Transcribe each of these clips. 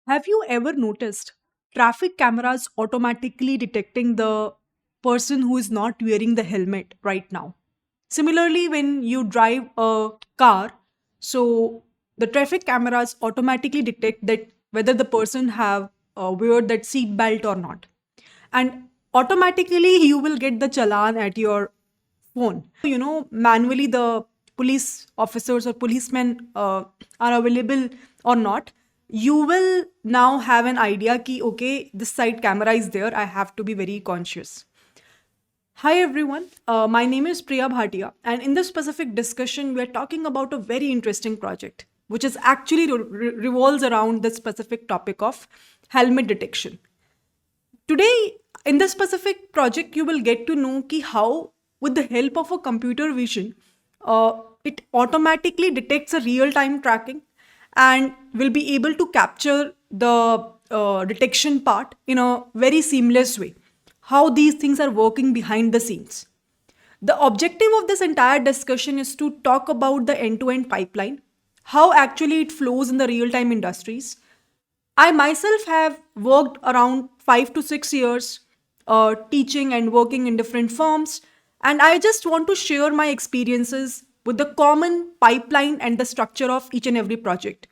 Have you ever noticed traffic cameras automatically detecting the person who is not wearing the helmet right now? Similarly, when you drive a car, so the traffic cameras automatically detect that whether the person have wear that seat belt or not, and automatically you will get the challan at your phone. Manually the police officers or policemen are available or not, you will now have an idea ki okay, this side camera is there, I have to be very conscious. Hi everyone, my name is Priya Bhatia, and in this specific discussion we are talking about a very interesting project which is actually revolves around the specific topic of helmet detection. Today, in this specific project, you will get to know ki how, with the help of a computer vision, it automatically detects a real-time tracking and will be able to capture the detection part in a very seamless way. How these things are working behind the scenes. The objective of this entire discussion is to talk about the end to end pipeline, how actually it flows in the real time industries. I myself have worked around 5 to 6 years teaching and working in different firms, and I just want to share my experiences with the common pipeline and the structure of each and every project.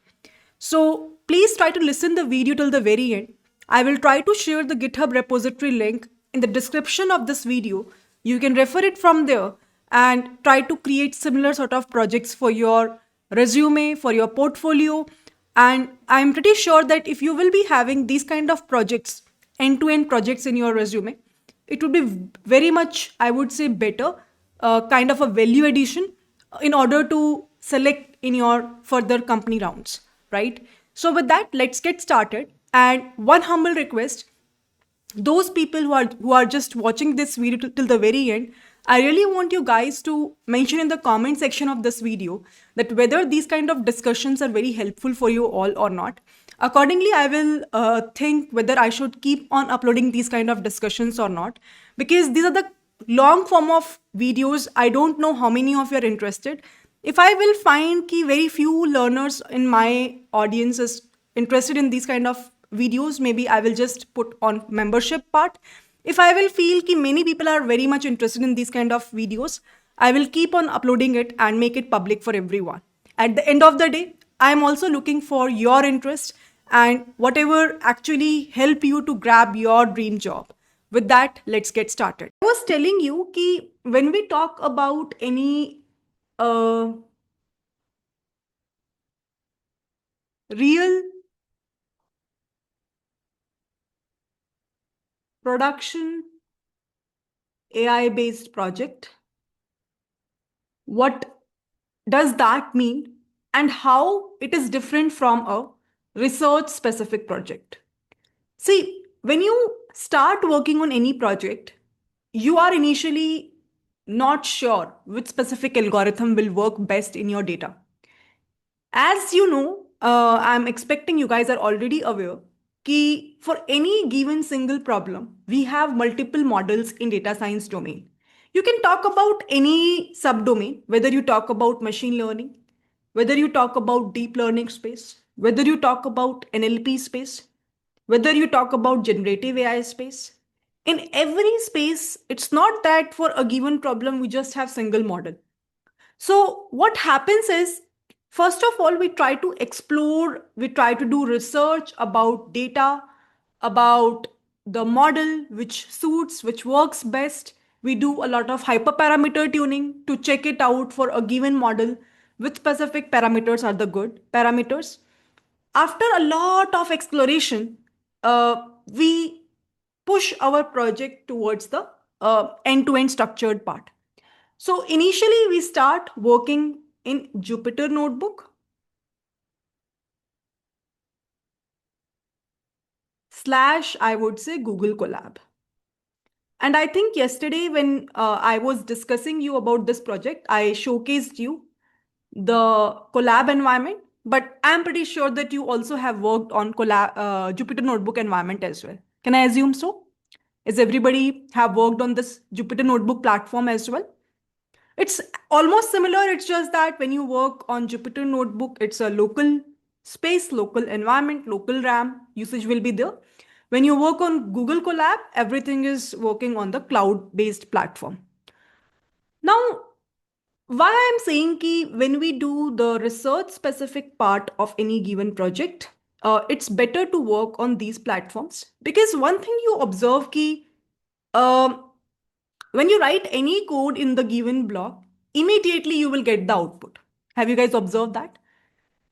So please try to listen the video till the very end. I will try to share the GitHub repository link in the description of this video. You can refer it from there and try to create similar sort of projects for your resume, for your portfolio. And I'm pretty sure that if you will be having these kind of projects, end-to-end projects in your resume, it would be very much, I would say, better kind of a value addition in order to select in your further company rounds, right? So with that, let's get started. And one humble request, those people who are just watching this video till the very end, I really want you guys to mention in the comment section of this video that whether these kind of discussions are very helpful for you all or not. Accordingly, I will think whether I should keep on uploading these kind of discussions or not, because these are the long form of videos. I don't know how many of you are interested. If I will find ki very few learners in my audience is interested in these kind of videos, maybe I will just put on membership part. If I will feel ki many people are very much interested in these kind of videos, I will keep on uploading it and make it public for everyone. At the end of the day, I am also looking for your interest and whatever actually help you to grab your dream job. With that, let's get started. I was telling you ki when we talk about any uh, real production AI based project, what does that mean and how it is different from a research specific project? See, when you start working on any project, you are initially not sure which specific algorithm will work best in your data. As you know, I'm expecting you guys are already aware कि for any given single problem, we have multiple models in data science domain. You can talk about any subdomain, whether you talk about machine learning, whether you talk about deep learning space, whether you talk about NLP space, whether you talk about generative AI space. In every space, it's not that for a given problem, we just have single model. So what happens is, first of all, we try to explore, we try to do research about data, about the model, which suits, which works best. We do a lot of hyperparameter tuning to check it out for a given model, which specific parameters are the good parameters. After a lot of exploration, we push our project towards the end-to-end structured part. So initially we start working in Jupyter Notebook slash, I would say, Google Colab. And I think yesterday when I was discussing you about this project, I showcased you the Colab environment, but I'm pretty sure that you also have worked on Jupyter Notebook environment as well. Can I assume so? Is everybody have worked on this Jupyter Notebook platform as well? It's almost similar. It's just that when you work on Jupyter Notebook, it's a local space, local environment, local RAM usage will be there. When you work on Google Colab, everything is working on the cloud-based platform. Now, why I'm saying ki when we do the research specific part of any given project, it's better to work on these platforms, because one thing you observe ki um, when you write any code in the given block, immediately you will get the output. Have you guys observed that?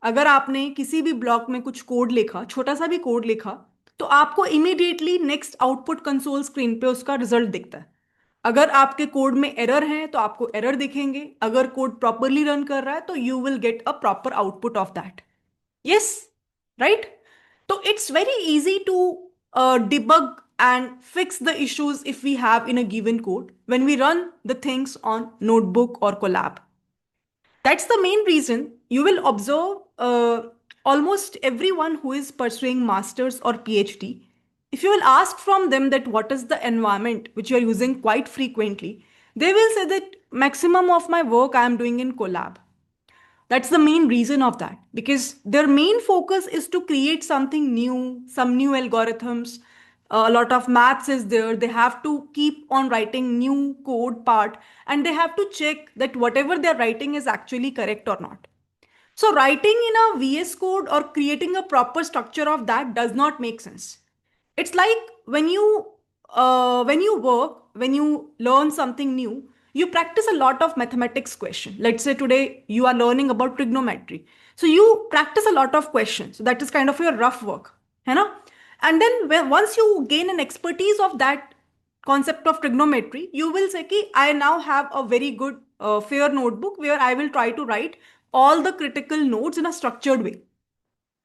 अगर आपने किसी भी block में कुछ code लिखा, छोटा सा भी कोड लिखा, तो आपको immediately next output console screen पे उसका रिजल्ट दिखता है. अगर आपके कोड में एरर है तो आपको एरर दिखेंगे. अगर कोड प्रॉपरली रन कर रहा है तो you will get a proper output of that. Yes, right. तो it's very easy to debug and fix the issues if we have in a given code when we run the things on notebook or Colab. That's the main reason you will observe almost everyone who is pursuing masters or PhD. If you will ask from them that what is the environment which you are using quite frequently, they will say that maximum of my work I am doing in Colab. That's the main reason of that, because their main focus is to create something new, some new algorithms. A lot of maths is there. They have to keep on writing new code part, and they have to check that whatever they're writing is actually correct or not. So writing in a VS Code or creating a proper structure of that does not make sense. It's like when you work, when you learn something new, you practice a lot of mathematics question. Let's say today you are learning about trigonometry. So you practice a lot of questions. So that is kind of your rough work. You know? And then once you gain an expertise of that concept of trigonometry, you will say, ki, I now have a very good fair notebook where I will try to write all the critical nodes in a structured way.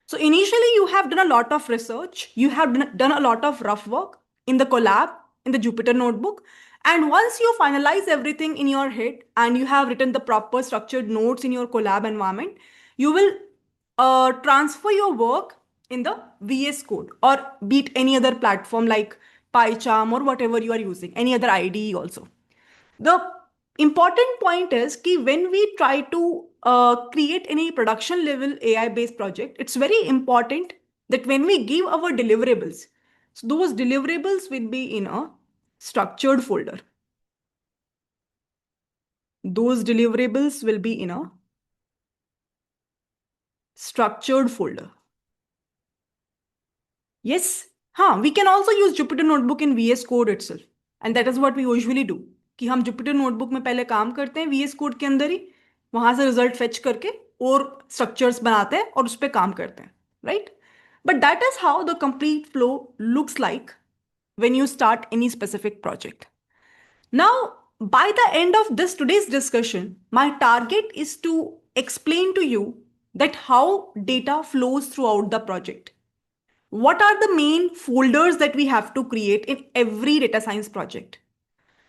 So initially you have done a lot of research, you have done a lot of rough work in the Colab, in the Jupyter Notebook. And once you finalize everything in your head and you have written the proper structured notes in your Colab environment, you will transfer your work in the VS Code or beat any other platform like PyCharm or whatever you are using, any other IDE also. The important point is that when we try to create any production level AI based project, it's very important that when we give our deliverables, so those deliverables will be in a structured folder. Those deliverables will be in a structured folder. Yes, we can also use Jupyter Notebook in VS Code itself. And that is what we usually do. कि हम Jupyter Notebook में पहले काम करते हैं VS Code के अंदर ही, वहां से रिजल्ट फेच करके और स्ट्रक्चर्स बनाते हैं और उस पर काम करते हैं, right? But that is how the complete flow looks like when you start any specific project. Now, by the end of this today's discussion, my target is to explain to you that how data flows throughout the project. What are the main folders that we have to create in every data science project?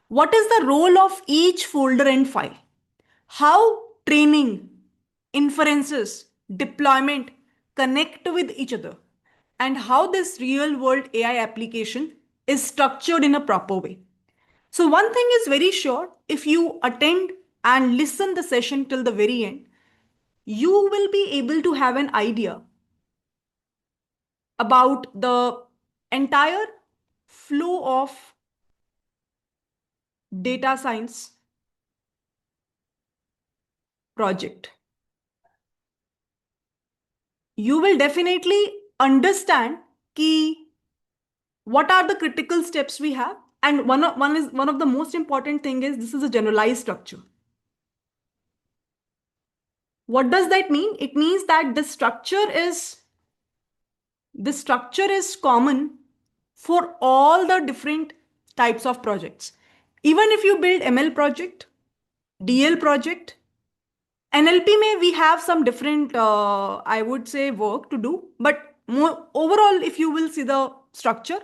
What is the role of each folder and file? How training, inferences, deployment connect with each other, and how this real world AI application is structured in a proper way. So one thing is very sure, if you attend and listen the session till the very end, you will be able to have an idea about the entire flow of data science project. You will definitely understand what are the critical steps we have, and one of the most important thing is this is a generalized structure. What does that mean? It means that the structure is common for all the different types of projects. Even if you build ML project, DL project, NLP may we have some different, I would say, work to do, but overall, if you will see the structure,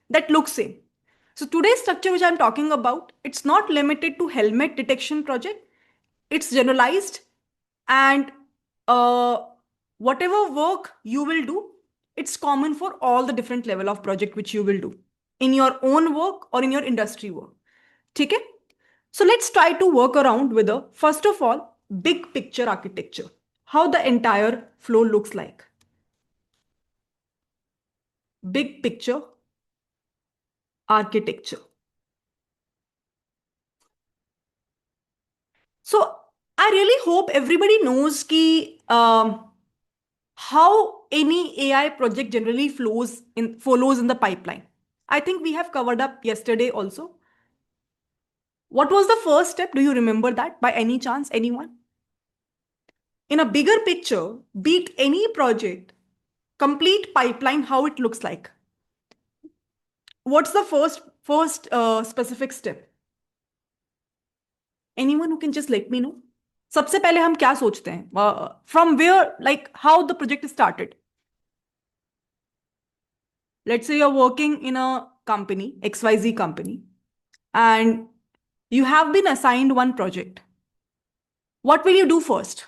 that looks same. So today's structure which I'm talking about, it's not limited to helmet detection project. It's generalized, and whatever work you will do, it's common for all the different level of project which you will do in your own work or in your industry work. Okay? So let's try to work around with a, first of all, big picture architecture, how the entire flow looks like. big picture architecture. So I really hope everybody knows ki, how any AI project generally follows in the pipeline. I think we have covered up yesterday also. What was the first step? Do you remember that by any chance, anyone? In a bigger picture, beat any project, complete pipeline, how it looks like. What's the first specific step? Anyone who can just let me know? सबसे पहले हम क्या सोचते हैं? From where, like how the project is started? Let's say you're working in a company, XYZ company, and you have been assigned one project. What will you do first?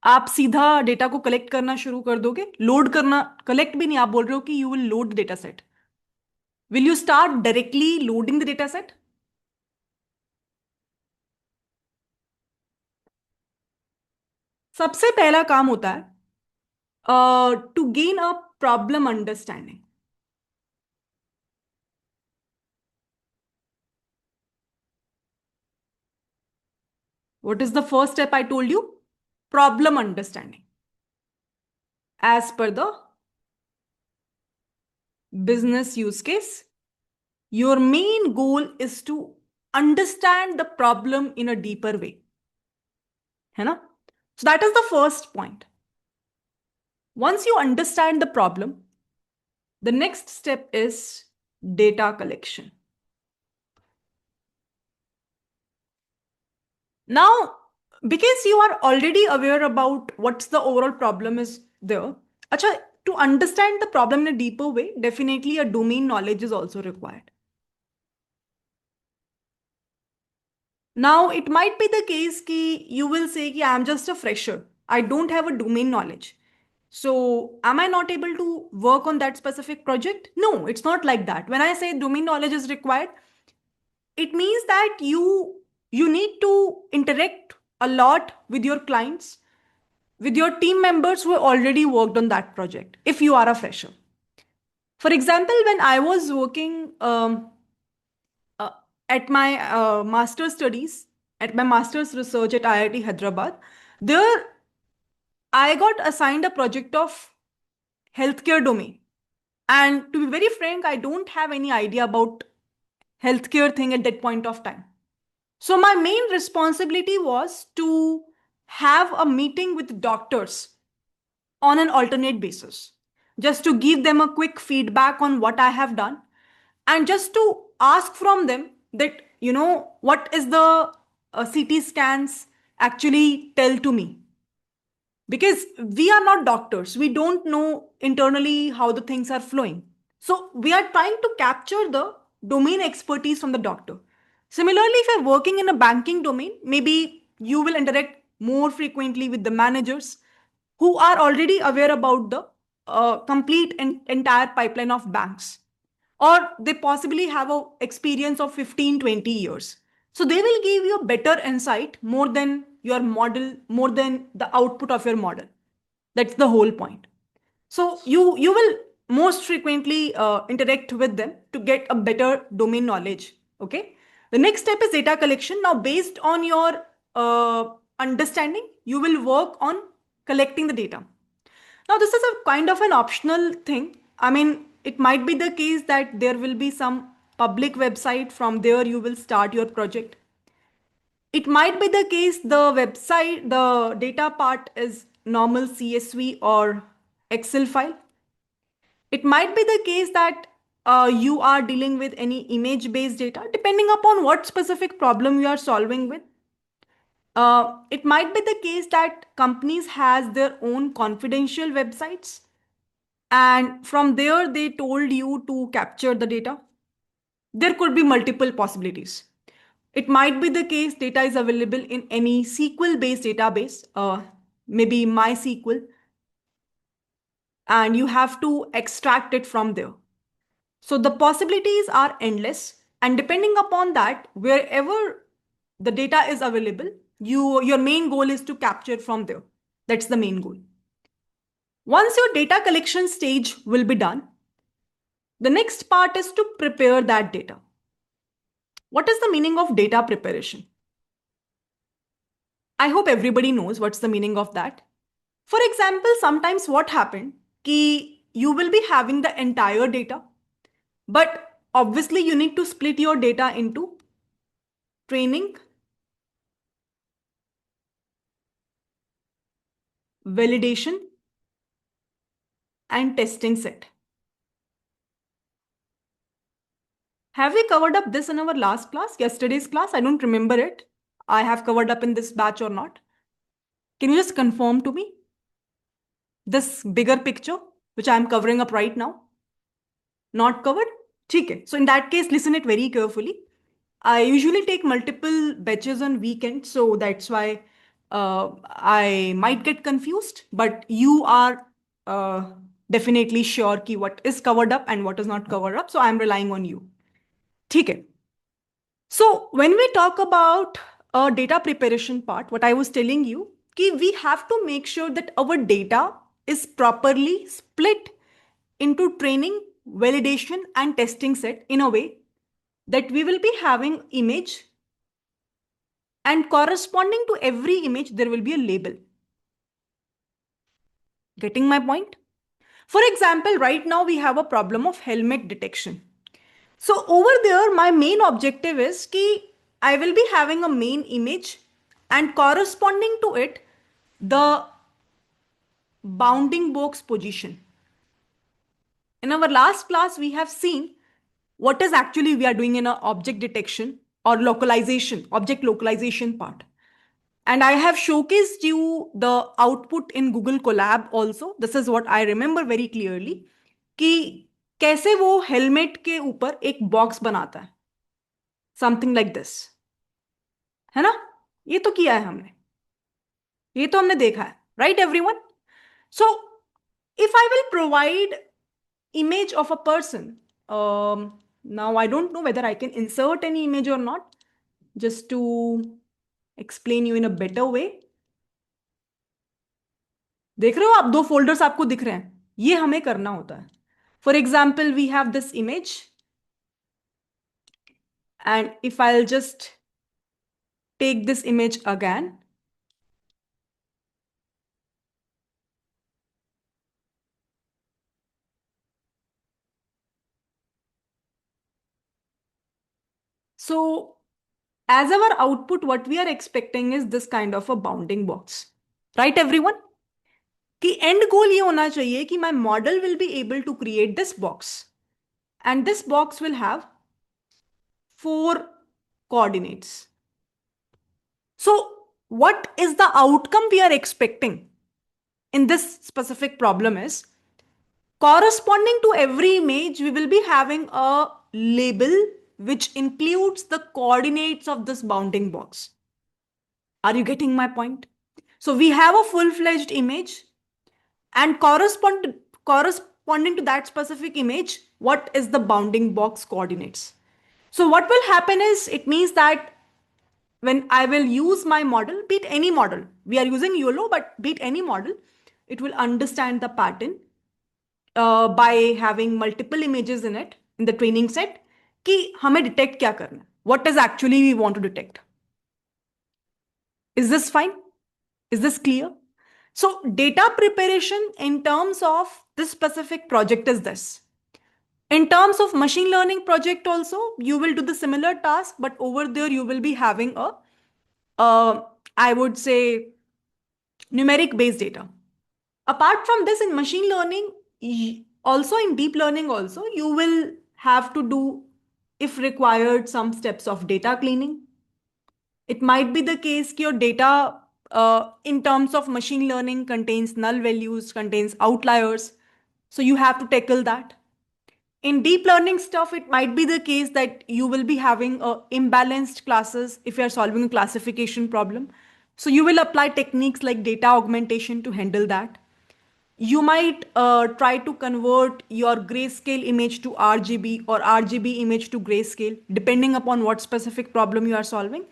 आप सीधा data को collect करना शुरू कर दोगे, load करना, collect भी नहीं, आप बोल रहे हो कि you will load data set. Will you start directly loading the data set? सबसे पहला काम होता है to gain a problem understanding. What is the first step I told you? Problem understanding. As per the business use case, your main goal is to understand the problem in a deeper way. है ना? So that is the first point. Once you understand the problem, the next step is data collection. Now, because you are already aware about what's the overall problem is there, acha, to understand the problem in a deeper way, definitely a domain knowledge is also required. Now, it might be the case ki you will say ki I'm just a fresher. I don't have a domain knowledge. So, am I not able to work on that specific project? No, it's not like that. When I say domain knowledge is required, it means that you need to interact a lot with your clients, with your team members who have already worked on that project, if you are a fresher. For example, when I was working uh, at my master's studies, at my master's research at IIT Hyderabad, there I got assigned a project of healthcare domain. And to be very frank, I don't have any idea about healthcare thing at that point of time. So my main responsibility was to have a meeting with doctors on an alternate basis, just to give them a quick feedback on what I have done, and just to ask from them that, what is the CT scans actually tell to me. Because we are not doctors, we don't know internally how the things are flowing. So we are trying to capture the domain expertise from the doctor. Similarly, if you're working in a banking domain, maybe you will interact more frequently with the managers who are already aware about the complete and entire pipeline of banks, or they possibly have a experience of 15-20 years. So they will give you a better insight more than your model, more than the output of your model. That's the whole point. So you will most frequently interact with them to get a better domain knowledge. Okay. The next step is data collection. Now, based on your understanding, you will work on collecting the data. Now, this is a kind of an optional thing. I mean, it might be the case that there will be some public website, from there you will start your project. It might be the case the data part is normal CSV or Excel file. It might be the case that you are dealing with any image-based data, depending upon what specific problem you are solving with. It might be the case that companies has their own confidential websites, and from there they told you to capture the data. There could be multiple possibilities. It might be the case data is available in any SQL-based database, maybe MySQL, and you have to extract it from there. So the possibilities are endless, and depending upon that, wherever the data is available, your main goal is to capture from there. That's the main goal. Once your data collection stage will be done, the next part is to prepare that data. What is the meaning of data preparation? I hope everybody knows what's the meaning of that. For example, sometimes what happened ki you will be having the entire data, but obviously you need to split your data into training, validation, and testing set. Have we covered up this in our last class, yesterday's class? I don't remember it. I have covered up in this batch or not. Can you just confirm to me this bigger picture, which I am covering up right now? Not covered? Okay. So in that case, listen it very carefully. I usually take multiple batches on weekends, so that's why I might get confused. But you are definitely sure ki what is covered up and what is not covered up. So I'm relying on you. Okay. So when we talk about a data preparation part, what I was telling you, ki we have to make sure that our data is properly split into training, validation, and testing set in a way that we will be having image, and corresponding to every image there will be a label. Getting my point? For example, right now we have a problem of helmet detection. So over there, my main objective is ki I will be having a main image and corresponding to it, the bounding box position. In our last class, we have seen what is actually we are doing in a object detection or localization, object localization part. And I have showcased you the output in Google Colab also. This is what I remember very clearly कि कैसे वो helmet के ऊपर एक box बनाता है, something like this, है ना? ये तो किया है हमने, ये तो हमने देखा है, right everyone? So if I will provide image of a person, now I don't know whether I can insert any image or not, just to explain you in a better way. देख रहे हो आप, दो folders आपको दिख रहे हैं, ये हमें करना होता है. For example we have this image, and if I will just take this image again, so as our output what we are expecting is this kind of a bounding box, right everyone? कि end goal ये होना चाहिए कि my model will be able to create this box, and this box will have 4 coordinates. So what is the outcome we are expecting in this specific problem is, corresponding to every image we will be having a label which includes the coordinates of this bounding box. Are you getting my point? So we have a full-fledged image, and corresponding to that specific image, what is the bounding box coordinates? So what will happen is, it means that when I will use my model, be it any model, we are using YOLO, but be it any model, it will understand the pattern by having multiple images in it, in the training set, कि हमें detect क्या करना है, what is actually we want to detect. Is this fine? Is this clear? So data preparation in terms of this specific project is this. In terms of machine learning project also, you will do the similar task, but over there you will be having a, I would say, numeric based data. Apart from this, in machine learning, also in deep learning also, you will have to do, if required, some steps of data cleaning. It might be the case that your data in terms of machine learning contains null values, contains outliers. So you have to tackle that. In deep learning stuff, it might be the case that you will be having imbalanced classes if you are solving a classification problem. So you will apply techniques like data augmentation to handle that. You might try to convert your grayscale image to RGB or RGB image to grayscale, depending upon what specific problem you are solving.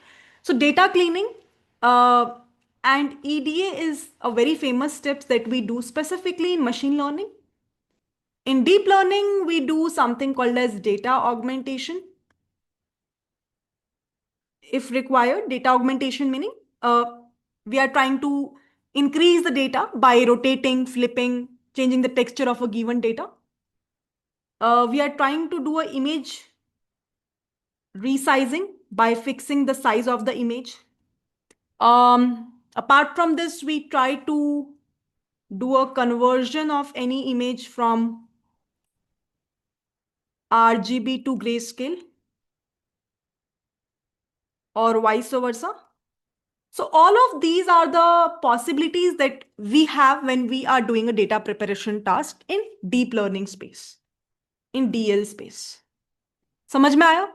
So data cleaning And EDA is a very famous steps that we do specifically in machine learning. In deep learning, we do something called as data augmentation. If required, data augmentation meaning uh, we are trying to increase the data by rotating, flipping, changing the texture of a given data. We are trying to do an image resizing by fixing the size of the image. Apart from this, we try to do a conversion of any image from RGB to grayscale or vice versa. So all of these are the possibilities that we have when we are doing a data preparation task in deep learning space, in DL space. समझ में आया?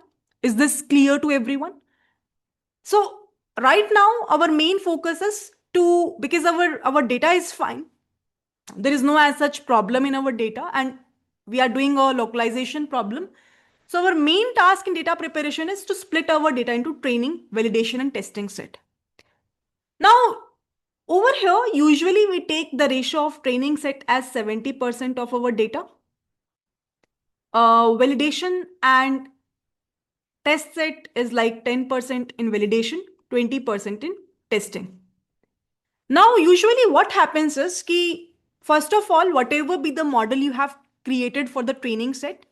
Is this clear to everyone? So right now our main focus is to, because our data is fine, there is no as such problem in our data, and we are doing a localization problem. So our main task in data preparation is to split our data into training, validation, and testing set. Now, over here, usually we take the ratio of training set as 70% of our data. Validation and test set is like 10% in validation, 20% in testing. Now, usually what happens is ki, first of all, whatever be the model you have created for the training set,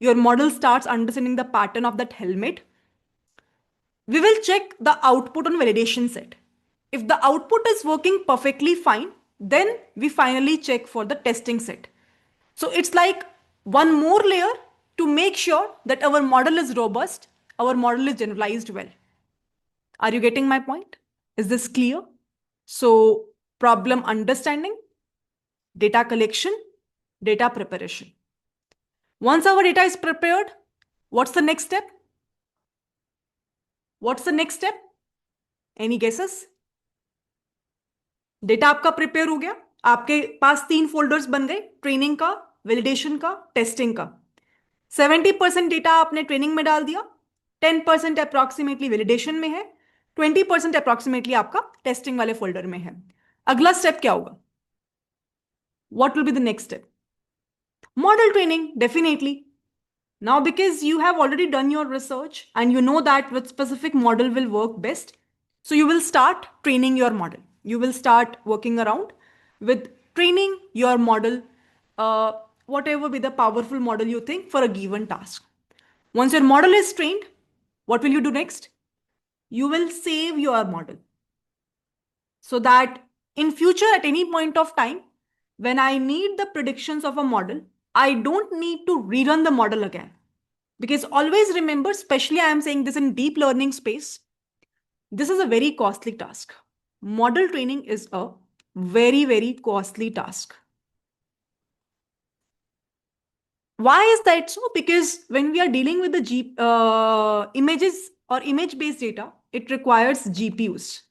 your model starts understanding the pattern of that helmet. We will check the output on validation set. If the output is working perfectly fine, then we finally check for the testing set. So it's like one more layer to make sure that our model is robust, our model is generalized well. Are you getting my point? Is this clear? So problem understanding, data collection, data preparation. Once our data is prepared, what's the next step? What's the next step? Any guesses? Data आपका prepare हो गया, आपके पास 3 folders बन गए, training का, validation का, testing का. 70% data आपने ट्रेनिंग में डाल दिया, 10% अप्रोक्सीमेटली वैलिडेशन में है, 20% अप्रोक्सीमेटली आपका टेस्टिंग वाले फोल्डर में है. अगला स्टेप क्या होगा? What will be the next step? Model training, definitely. Now, because you have already done your research and you know that which specific model will work best, so you will start training your model. You will start working around with training your model, whatever be the powerful model you think for a given task. Once your model is trained, what will you do next? You will save your model so that in future at any point of time, when I need the predictions of a model, I don't need to rerun the model again. Because always remember, especially I am saying this in deep learning space, this is a very costly task. Model training is a very, very costly task. Why is that so? Because when we are dealing with the images or image-based data, it requires GPUs.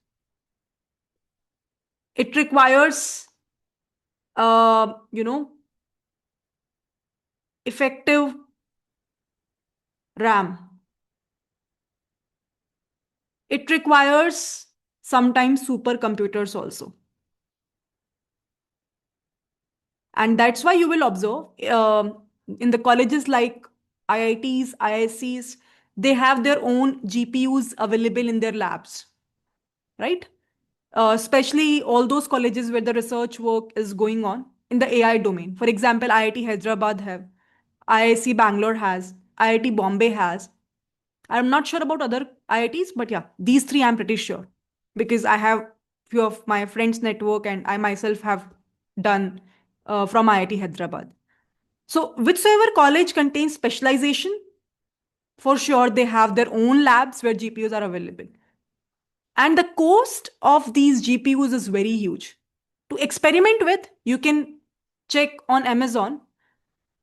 It requires, effective RAM. It requires sometimes supercomputers also. And that's why you will observe in the colleges like IITs, IIScs, they have their own GPUs available in their labs, right? Especially all those colleges where the research work is going on in the AI domain. For example, IIT Hyderabad have, IIC Bangalore has, IIT Bombay has. I'm not sure about other IITs, but yeah, these three I'm pretty sure because I have few of my friends' network and I myself have done from IIT Hyderabad. So whichever college contains specialization, for sure they have their own labs where GPUs are available. And the cost of these GPUs is very huge. To experiment with, you can check on Amazon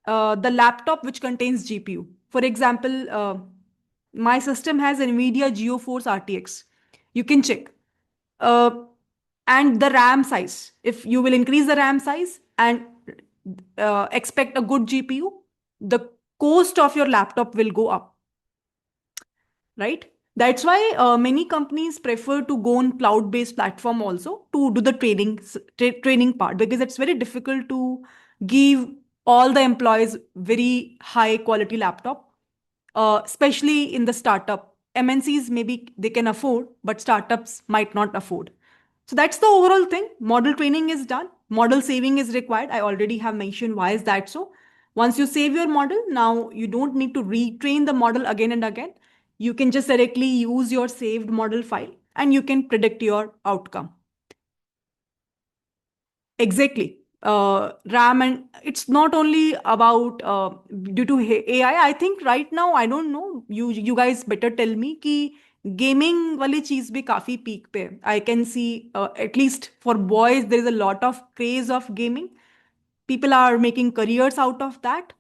the laptop which contains GPU. For example, my system has NVIDIA GeoForce RTX. You can check. And the RAM size. If you will increase the RAM size and expect a good GPU, the cost of your laptop will go up. Right? That's why many companies prefer to go on cloud-based platform also to do the training part, because it's very difficult to give all the employees very high quality laptop, especially in the startup. MNCs maybe they can afford, but startups might not afford. So that's the overall thing. Model training is done. Model saving is required. I already have mentioned why is that so. Once you save your model, now you don't need to retrain the model again and again. You can just directly use your saved model file and you can predict your outcome. Exactly. RAM, and it's not only about due to AI. I think right now I don't know. You guys better tell me कि gaming वाली चीज भी काफी peak पे. I can see at least for boys there is a lot of craze of gaming. People are making careers out of that.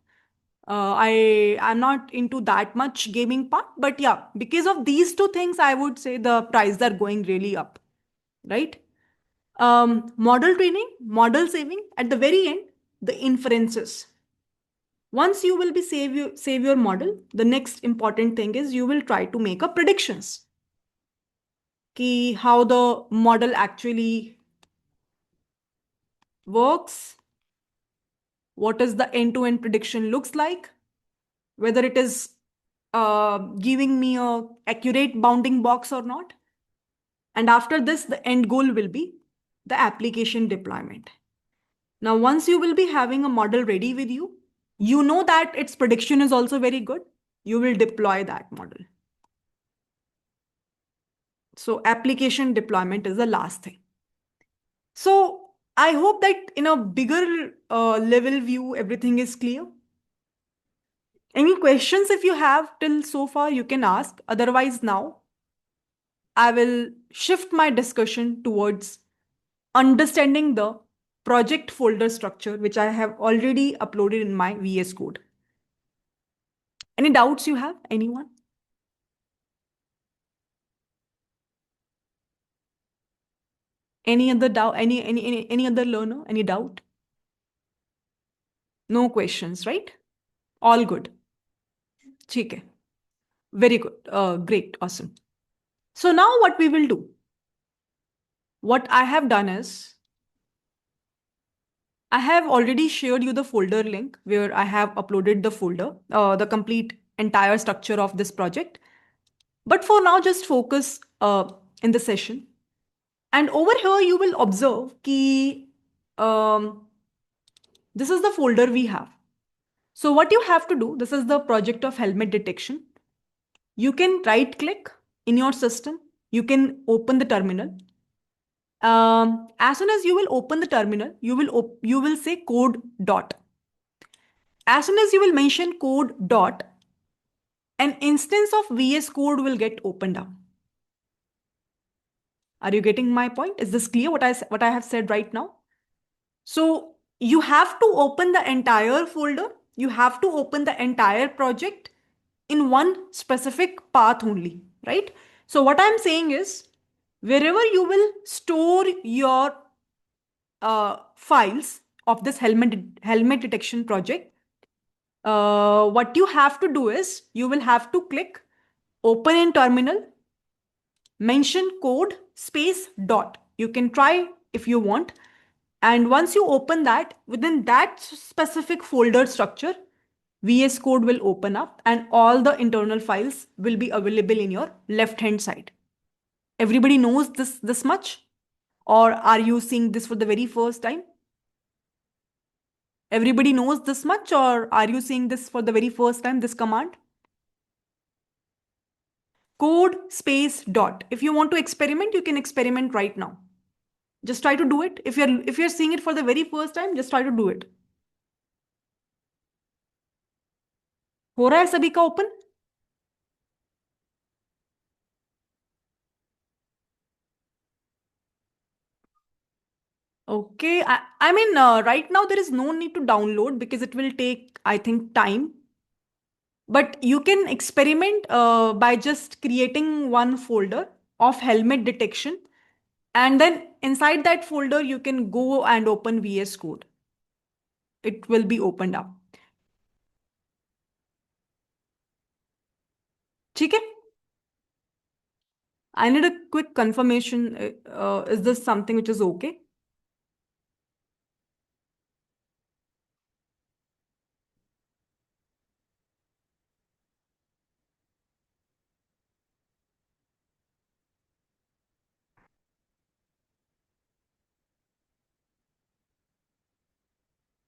I'm not into that much gaming part, but yeah, because of these two things, I would say the prices are going really up, right? Model training, model saving, at the very end, the inferences. Once you will be save your model, the next important thing is you will try to make a predictions. Ki how the model actually works, what is the end-to-end prediction looks like, whether it is giving me a accurate bounding box or not. And after this, the end goal will be the application deployment. Now, once you will be having a model ready with you, you know that its prediction is also very good. You will deploy that model. So application deployment is the last thing. So I hope that in a bigger level view, everything is clear. Any questions if you have till so far, you can ask. Otherwise, now I will shift my discussion towards understanding the project folder structure, which I have already uploaded in my VS Code. Any doubts you have? Anyone? Any other doubt? Any other learner? Any doubt? No questions, right? All good. ठीक है. Very good. Great. Awesome. So now what we will do? What I have done is I have already shared you the folder link where I have uploaded the folder, the complete entire structure of this project. But for now, just focus in the session. And over here, you will observe key. This is the folder we have. So what you have to do, this is the project of helmet detection. You can right click in your system. You can open the terminal. As soon as you will open the terminal, you will say code dot. As soon as you will mention code dot, an instance of VS Code will get opened up. Are you getting my point? Is this clear what I have said right now? So you have to open the entire folder. You have to open the entire project in one specific path only, right? So what I'm saying is wherever you will store your files of this helmet detection project, what you have to do is you will have to click open in terminal, mention code space dot. You can try if you want. And once you open that, within that specific folder structure, VS Code will open up and all the internal files will be available in your left hand side. Everybody knows this much? Or are you seeing this for the very first time? Everybody knows this much, or are you seeing this for the very first time, this command? Code space dot. If you want to experiment, you can experiment right now. Just try to do it. If you're seeing it for the very first time, just try to do it. हो रहा है सभी का open? Okay. I mean, right now there is no need to download because it will take, I think, time. But you can experiment by just creating one folder of helmet detection. And then inside that folder, you can go and open VS Code. It will be opened up. ठीक है? I need a quick confirmation. Is this something which is okay?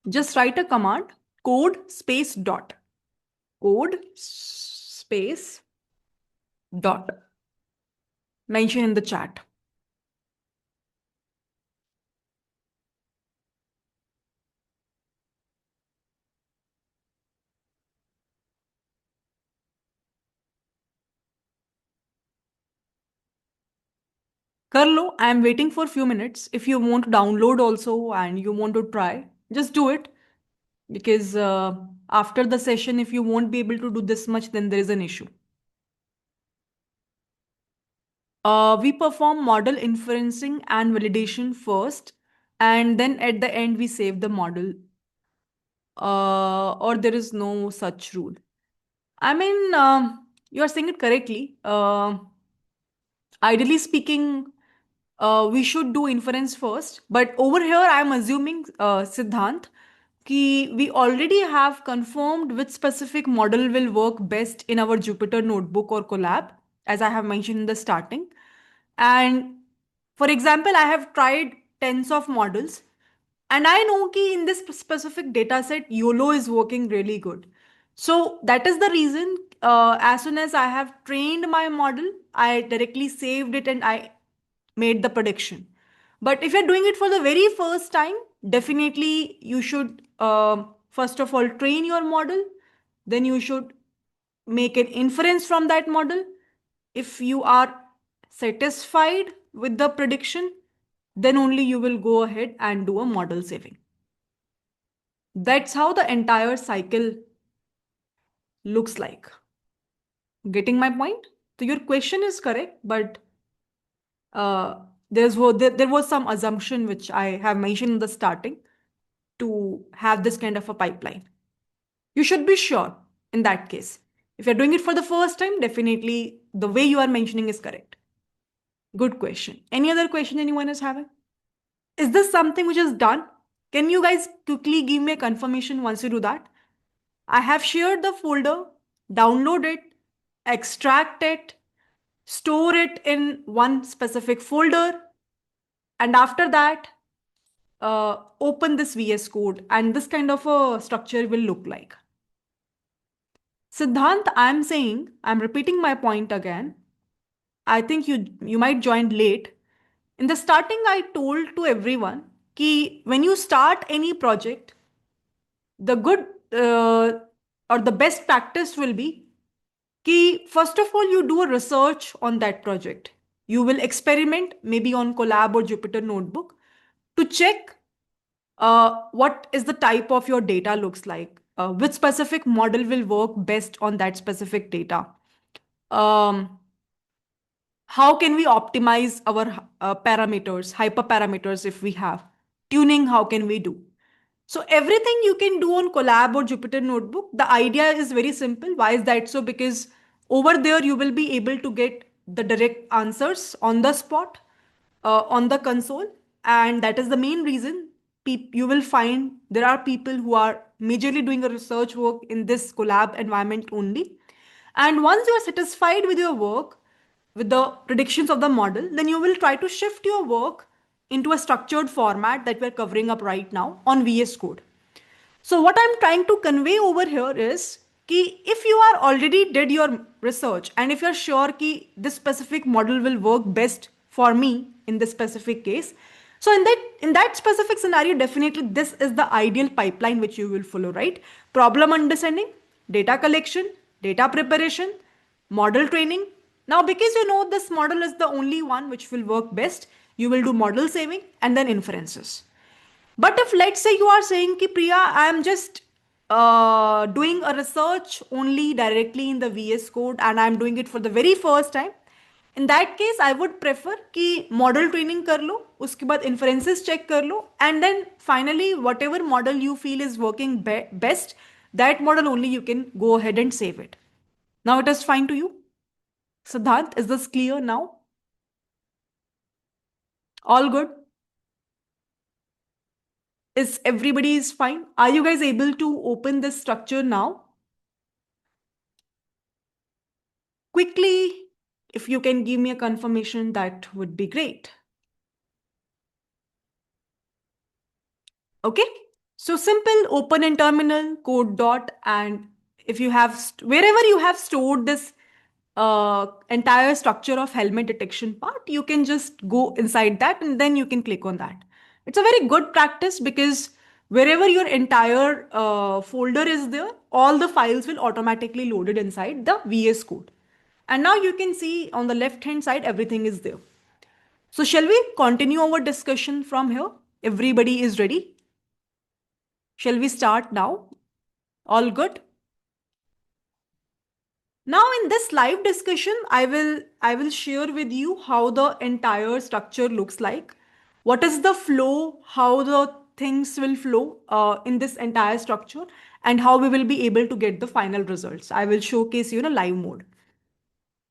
Just write a command, code space dot. Code space dot. Mention in the chat. Karlo, I am waiting for a few minutes. If you want to download also and you want to try, just do it. Because after the session, if you won't be able to do this much, then there is an issue. We perform model inferencing and validation first, and then at the end, we save the model. Or there is no such rule. I mean, you are saying it correctly. Ideally speaking, we should do inference first. But over here, I am assuming, Siddhant, कि we already have confirmed which specific model will work best in our Jupyter notebook or Colab, as I have mentioned in the starting. And for example, I have tried tens of models, and I know कि in this specific data set, YOLO is working really good. So that is the reason, as soon as I have trained my model, I directly saved it and I made the prediction. But if you're doing it for the very first time, definitely you should first of all train your model. Then you should make an inference from that model. If you are satisfied with the prediction, then only you will go ahead and do a model saving. That's how the entire cycle looks like. Getting my point? So your question is correct, but there was some assumption which I have mentioned in the starting to have this kind of a pipeline. You should be sure in that case. If you're doing it for the first time, definitely the way you are mentioning is correct. Good question. Any other question anyone is having? Is this something which is done? Can you guys quickly give me a confirmation once you do that? I have shared the folder, download it, extract it, store it in one specific folder, and after that, open this VS Code, and this kind of a structure will look like. Siddhant, I'm saying, I'm repeating my point again. I think you might join late. In the starting, I told to everyone कि when you start any project, the good or the best practice will be कि first of all you do a research on that project. You will experiment maybe on Colab or Jupyter Notebook to check what is the type of your data looks like, which specific model will work best on that specific data. How can we optimize our parameters, hyperparameters if we have? Tuning, how can we do? So everything you can do on Colab or Jupyter Notebook. The idea is very simple. Why is that so? Because over there you will be able to get the direct answers on the spot, on the console, and that is the main reason you will find there are people who are majorly doing a research work in this Colab environment only. And once you are satisfied with your work, with the predictions of the model, then you will try to shift your work into a structured format that we're covering up right now on VS Code. So what I'm trying to convey over here is कि if you are already did your research and if you're sure कि this specific model will work best for me in this specific case, so in that specific scenario, definitely this is the ideal pipeline which you will follow, right? Problem understanding, data collection, data preparation, model training. Now, because you know this model is the only one which will work best, you will do model saving and then inferences. But if let's say you are saying ki Priya, I am just doing a research only directly in the VS Code and I am doing it for the very first time. In that case, I would prefer कि model training कर लो, उसके बाद inferences check कर लो, and then finally whatever model you feel is working best, that model only you can go ahead and save it. Now it is fine to you? Siddhant, is this clear now? All good? Is everybody is fine? Are you guys able to open this structure now? Quickly, if you can give me a confirmation, that would be great. Okay. So simple, open in terminal, code dot, and if you have, wherever you have stored this entire structure of helmet detection part, you can just go inside that and then you can click on that. It's a very good practice because wherever your entire folder is there, all the files will automatically loaded inside the VS Code. And now you can see on the left hand side, everything is there. So shall we continue our discussion from here? Everybody is ready? Shall we start now? All good? Now in this live discussion, I will share with you how the entire structure looks like. What is the flow, how the things will flow in this entire structure, and how we will be able to get the final results. I will showcase you in a live mode.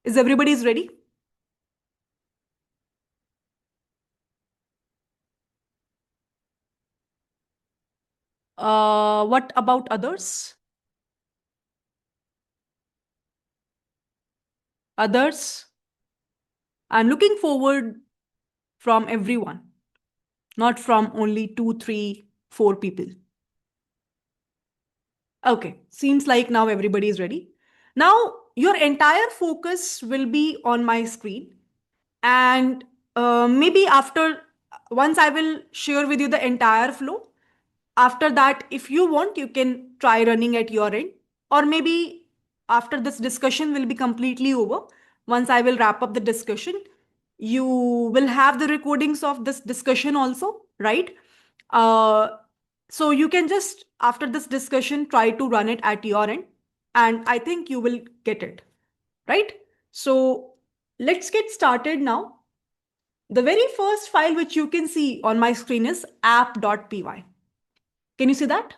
Is everybody is ready? What about others? Others? I'm looking forward from everyone, not from only two, three, four people. Okay, seems like now everybody is ready. Now, your entire focus will be on my screen. And maybe after, once I will share with you the entire flow, after that, if you want, you can try running at your end. Or maybe after this discussion will be completely over, once I will wrap up the discussion, you will have the recordings of this discussion also, right? Uh, so you can just, after this discussion, try to run it at your end. And I think you will get it, right? So let's get started now. The very first file which you can see on my screen is app.py. Can you see that?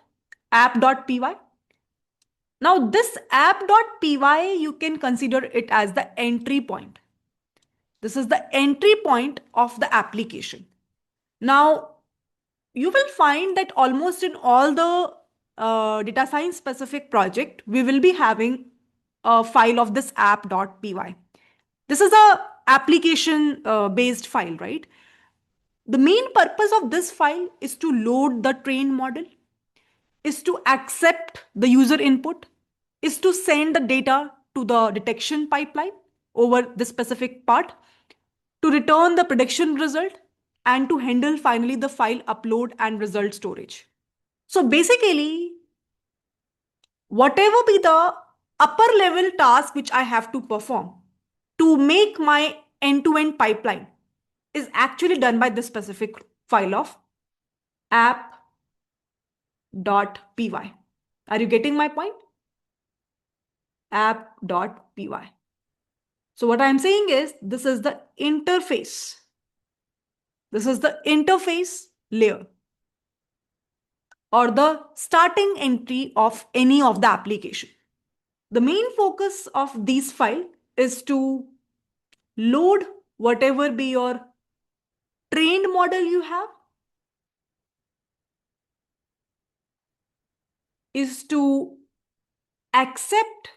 App.py. Now this app.py, you can consider it as the entry point. This is the entry point of the application. Now you will find that almost in all the data science specific project, we will be having a file of this app.py. This is a application based file, right? The main purpose of this file is to load the trained model, is to accept the user input, is to send the data to the detection pipeline over the specific part, to return the prediction result, and to handle finally the file upload and result storage. So basically, whatever be the upper level task which I have to perform to make my end-to-end pipeline is actually done by this specific file of app.py. Are you getting my point? App.py. So what I'm saying is this is the interface. This is the interface layer or the starting entry of any of the application. The main focus of this file is to load whatever be your trained model you have, is to accept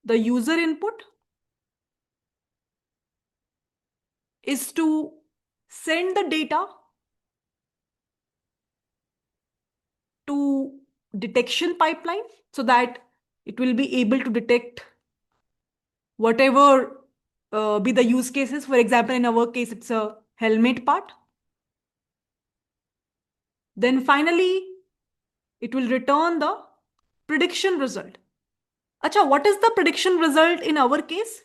the user input, is to send the data to detection pipeline so that it will be able to detect whatever be the use cases. For example, in our case, it's a helmet part. Then finally, it will return the prediction result. Acha, what is the prediction result in our case?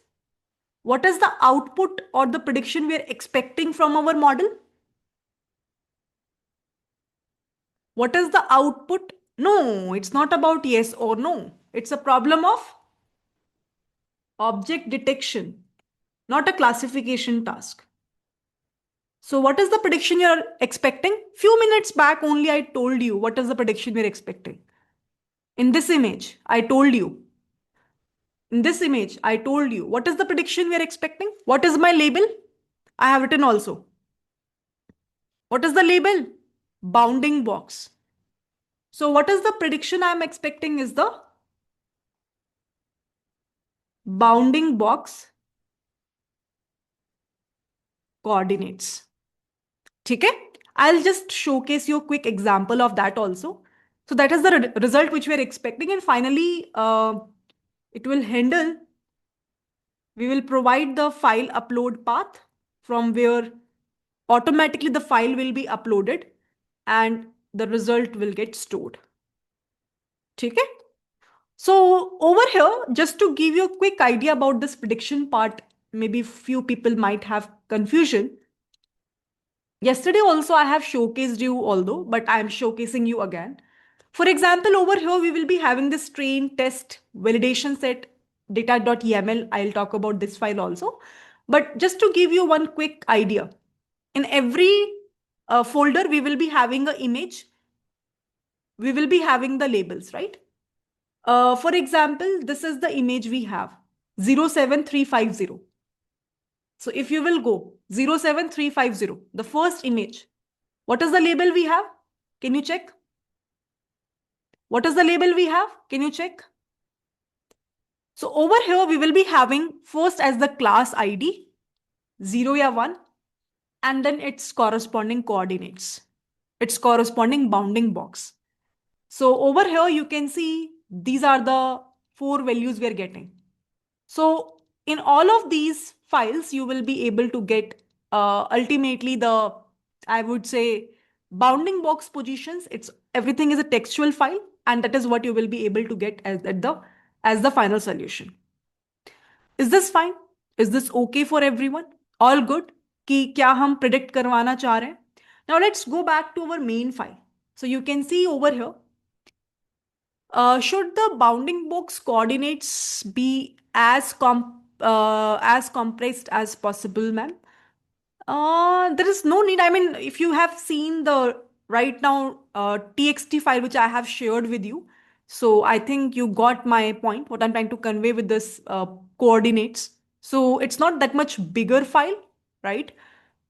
What is the output or the prediction we are expecting from our model? What is the output? No, it's not about yes or no. It's a problem of object detection, not a classification task. So what is the prediction you're expecting? Few minutes back only I told you what is the prediction we're expecting. In this image, I told you. In this image, I told you what is the prediction we're expecting? What is my label? I have written also. What is the label? Bounding box. So what is the prediction I am expecting is the bounding box coordinates. Okay? I'll just showcase you a quick example of that also. So that is the result which we are expecting. And finally, it will handle, we will provide the file upload path from where automatically the file will be uploaded and the result will get stored. Okay? So over here, just to give you a quick idea about this prediction part, maybe few people might have confusion. Yesterday also I have showcased you although, but I am showcasing you again. For example, over here we will be having this train test validation set data.yml. I'll talk about this file also. But just to give you one quick idea, in every folder we will be having an image. We will be having the labels, right? For example, this is the image we have 07350. So if you will go 07350, the first image, what is the label we have? Can you check? What is the label we have? Can you check? So over here, we will be having first as the class ID, 0 or 1, and then its corresponding coordinates, its corresponding bounding box. So over here, you can see these are the 4 values we are getting. So in all of these files, you will be able to get ultimately the, I would say, bounding box positions. It's everything is a textual file, and that is what you will be able to get as the final solution. Is this fine? Is this okay for everyone? All good? कि क्या हम predict करवाना चाह रहे हैं? Now let's go back to our main file. So you can see over here, should the bounding box coordinates be as compressed as possible, ma'am? There is no need. I mean, if you have seen the right now txt file which I have shared with you, so I think you got my point. What I'm trying to convey with this coordinates. So it's not that much bigger file, right?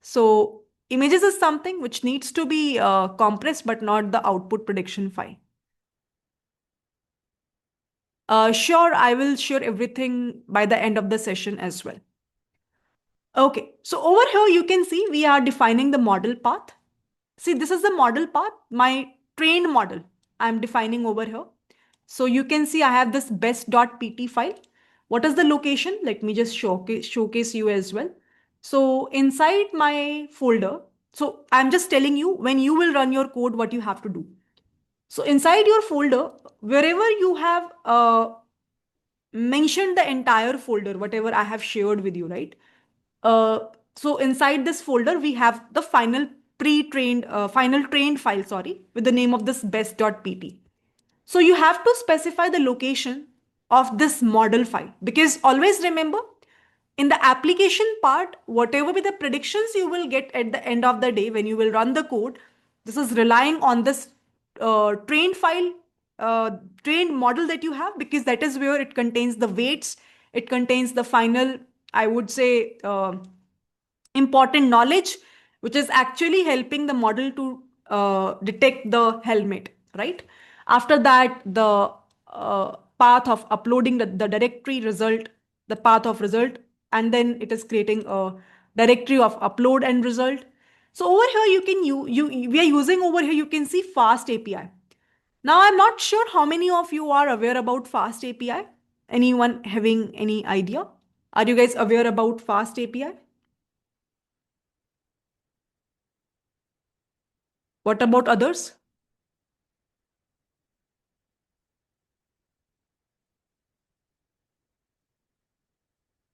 So images is something which needs to be compressed, but not the output prediction file. Sure, I will share everything by the end of the session as well. Okay, so over here you can see we are defining the model path. See, this is the model path, my trained model I'm defining over here. So you can see I have this best.pt file. What is the location? Let me just showcase you as well. So inside my folder, so I'm just telling you when you will run your code, what you have to do. So inside your folder, wherever you have mentioned the entire folder, whatever I have shared with you, right? So inside this folder, we have the final trained file, sorry, with the name of this best.pt. So you have to specify the location of this model file, because always remember, in the application part, whatever be the predictions you will get at the end of the day when you will run the code, this is relying on this trained file, trained model that you have, because that is where it contains the weights, it contains the final, I would say, important knowledge, which is actually helping the model to detect the helmet, right? After that, the path of uploading the directory result, the path of result, and then it is creating a directory of upload and result. So over here, we are using over here, you can see Fast API. Now, I'm not sure how many of you are aware about Fast API. Anyone having any idea? Are you guys aware about Fast API? What about others?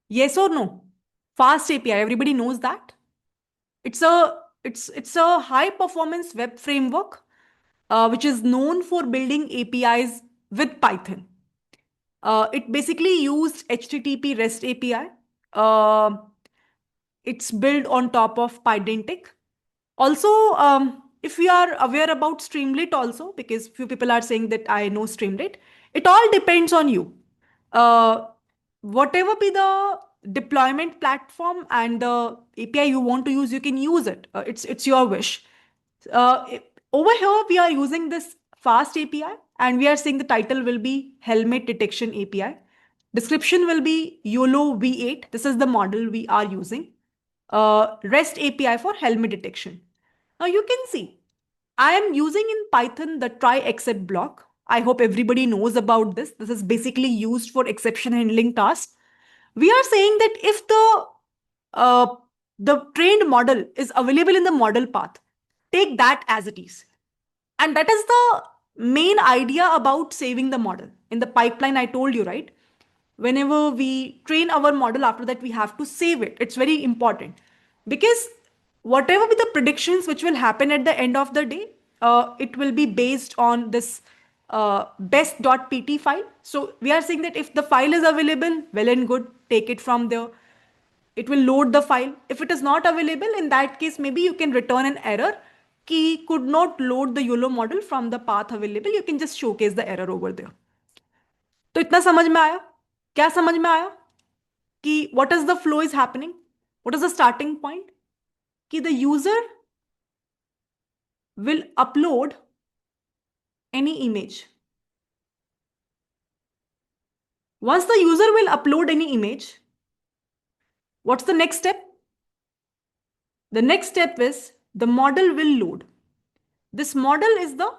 Yes or no? Fast API, everybody knows that. It's a high performance web framework which is known for building APIs with Python. It basically used HTTP REST API. Uh, it's built on top of Pydantic. Also, if we are aware about Streamlit also, because few people are saying that I know Streamlit, it all depends on you. Uh, whatever be the deployment platform and the API you want to use, you can use it. It's your wish. Uh, Over here, we are using this fast API, and we are saying the title will be helmet detection API. Description will be YOLO V8. This is the model we are using. REST API for helmet detection. Now you can see I am using in Python the try except block. I hope everybody knows about this. This is basically used for exception handling tasks. We are saying that if uh, the trained model is available in the model path, take that as it is. And that is the main idea about saving the model. In the pipeline, I told you, right? Whenever we train our model, after that, we have to save it. It's very important because whatever be the predictions which will happen at the end of the day, it will be based on this best.pt file. So we are saying that if the file is available, well and good, take it from there. It will load the file. If it is not available, in that case, maybe you can return an error. Key could not load the YOLO model from the path available. You can just showcase the error over there. तो इतना समझ में आया? क्या समझ में आया कि what is the flow is happening? What is the starting point? कि the user will upload any image. Once the user will upload any image, what's the next step? The next step is the model will load. This model is the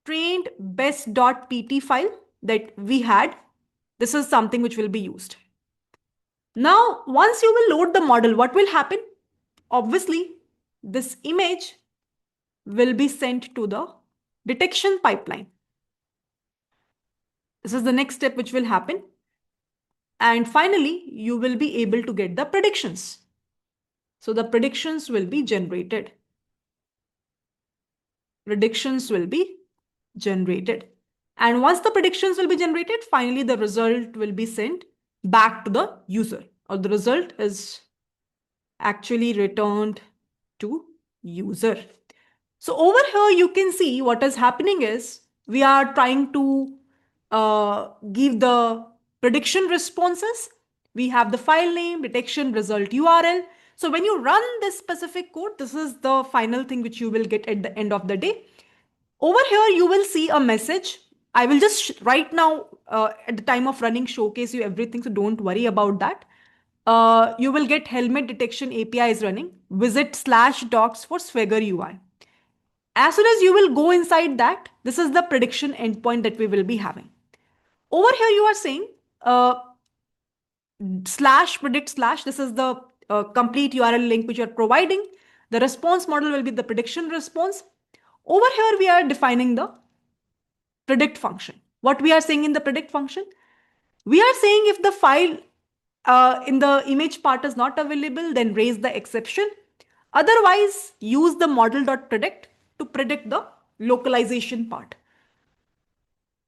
trained best.pt file that we had. This is something which will be used. Now, once you will load the model, what will happen? Obviously, this image will be sent to the detection pipeline. This is the next step which will happen. And finally, you will be able to get the predictions. So the predictions will be generated. Predictions will be generated. And once the predictions will be generated, finally the result will be sent back to the user, or the result is actually returned to user. So over here, you can see what is happening is we are trying to give the prediction responses. We have the file name, detection, result, URL. So when you run this specific code, this is the final thing which you will get at the end of the day. Over here, you will see a message. I will just right now, at the time of running, showcase you everything. So don't worry about that. You will get helmet detection API is running. Visit /docs for Swagger UI. As soon as you will go inside that, this is the prediction endpoint that we will be having. Over here, you are saying /predict/. This is the complete URL link which you are providing. The response model will be the prediction response. Over here, we are defining the predict function. What we are saying in the predict function? We are saying if the file in the image part is not available, then raise the exception. Otherwise, use the model.predict to predict the localization part.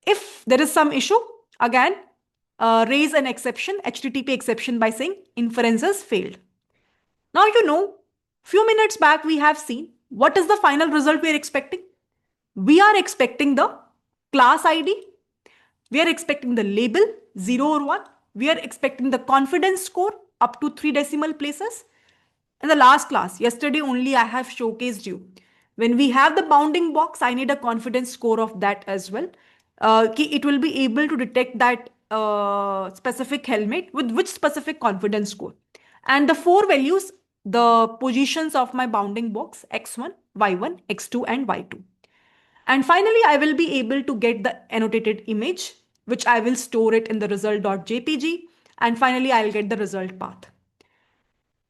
If there is some issue, again, raise an exception, HTTP exception, by saying inferences failed. Now, few minutes back, we have seen what is the final result we are expecting. We are expecting the class ID. We are expecting the label 0 or 1. We are expecting the confidence score up to 3 decimal places. In the last class, yesterday only, I have showcased you. When we have the bounding box, I need a confidence score of that as well. It will be able to detect that specific helmet with which specific confidence score. And the 4 values, the positions of my bounding box, x1, y1, x2, and y2. And finally, I will be able to get the annotated image, which I will store it in the result.jpg. And finally, I'll get the result path.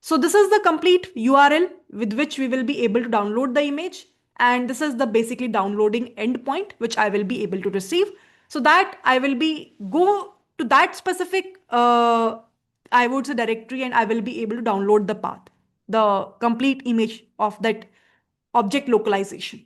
So this is the complete URL with which we will be able to download the image. And this is the basically downloading endpoint, which I will be able to receive. So that I will be go to that specific, I would say, directory, and I will be able to download the path, the complete image of that object localization.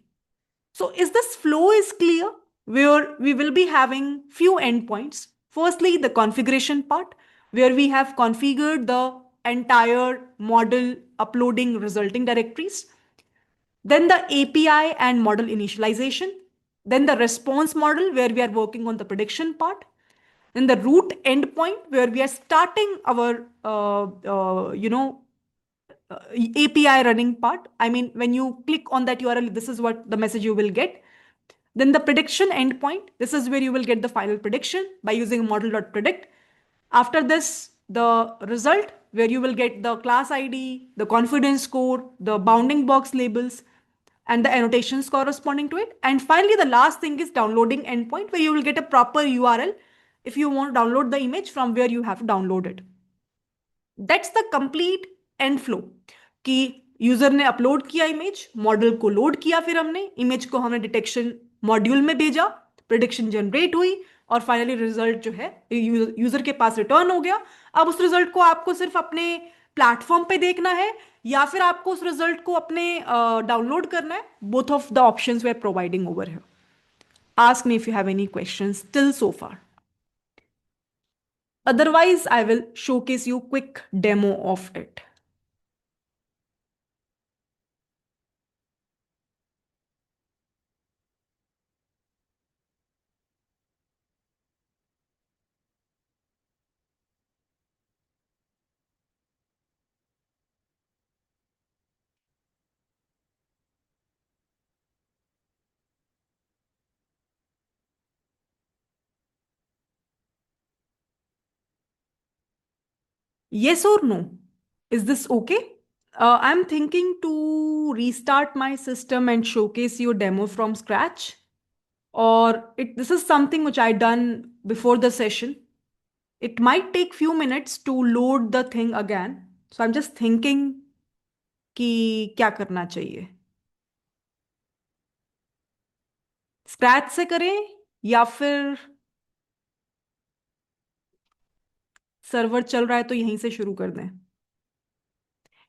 So is this flow is clear, where we will be having few endpoints. Firstly, the configuration part, where we have configured the entire model uploading resulting directories. Then the API and model initialization. Then the response model, where we are working on the prediction part. Then the root endpoint, where we are starting our, API running part. I mean, when you click on that URL, this is what the message you will get. Then the prediction endpoint, this is where you will get the final prediction by using model.predict. After this, the result, where you will get the class ID, the confidence score, the bounding box labels, and the annotations corresponding to it. And finally, the last thing is downloading endpoint, where you will get a proper URL if you want to download the image from where you have to download it. That's the complete and flow कि user ने upload किया image, model को load किया, फिर हमने image को हमने detection module में भेजा, प्रिडिक्शन जनरेट हुई, और फाइनली रिजल्ट जो है यूजर के पास रिटर्न हो गया. अब उस रिजल्ट को आपको सिर्फ अपने प्लेटफॉर्म पे देखना है, या फिर आपको उस रिजल्ट को अपने डाउनलोड करना है. Both of the options we are providing over here. Ask me if you have any questions till so far. Otherwise, I will showcase you quick demo of it. Yes or no? Is this okay? I'm thinking to restart my system and showcase you a demo from scratch. Or this is something which I done before the session. It might take few minutes to load the thing again. So I'm just thinking कि क्या करना चाहिए. Scratch से करें या फिर server चल रहा है तो यहीं से शुरू कर दें.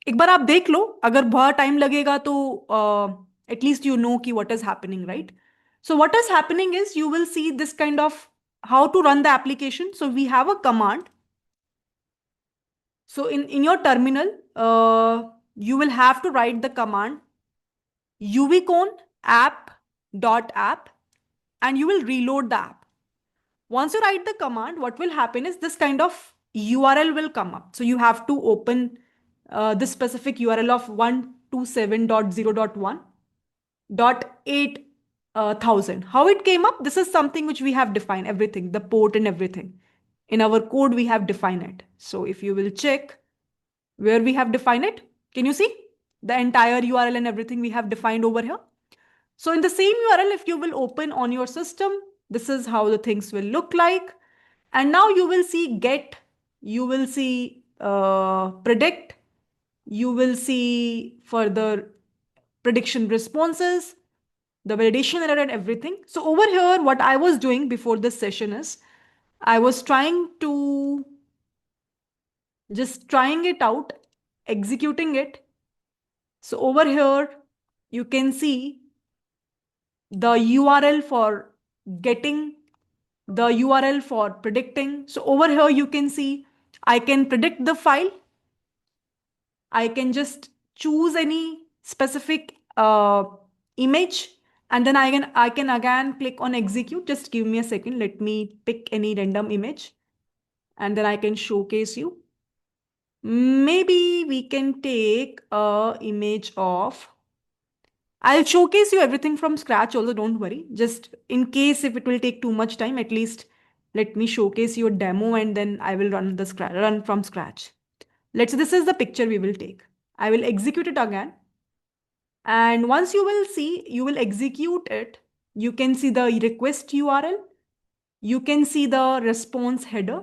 एक बार आप देख लो, अगर बहुत टाइम लगेगा तो एटलीस्ट यू नो कि what is happening, right? So what is happening is you will see this kind of how to run the application. So we have a command. So in your terminal, you will have to write the command uvcon app.app, and you will reload the app. Once you write the command, what will happen is this kind of URL will come up. So you have to open this specific URL of 127.0.1.8,000. How it came up? This is something which we have defined, everything, the port and everything. In our code, we have defined it. So if you will check where we have defined it, can you see the entire URL and everything we have defined over here? So in the same URL, if you will open on your system, this is how the things will look like. And now you will see get, you will see predict, you will see further prediction responses, the validation error and everything. So over here, what I was doing before this session is I was trying to just trying it out, executing it. So over here, you can see the URL for getting, the URL for predicting. So over here, you can see I can predict the file. I can just choose any specific image, and then I can again click on execute. Just give me a second. Let me pick any random image, and then I can showcase you. Maybe we can take a image of, I'll showcase you everything from scratch, although don't worry. Just in case if it will take too much time, at least let me showcase you a demo and then I will run from scratch. Let's say this is the picture we will take. I will execute it again. And once you will see, you will execute it. You can see the request URL. You can see the response header.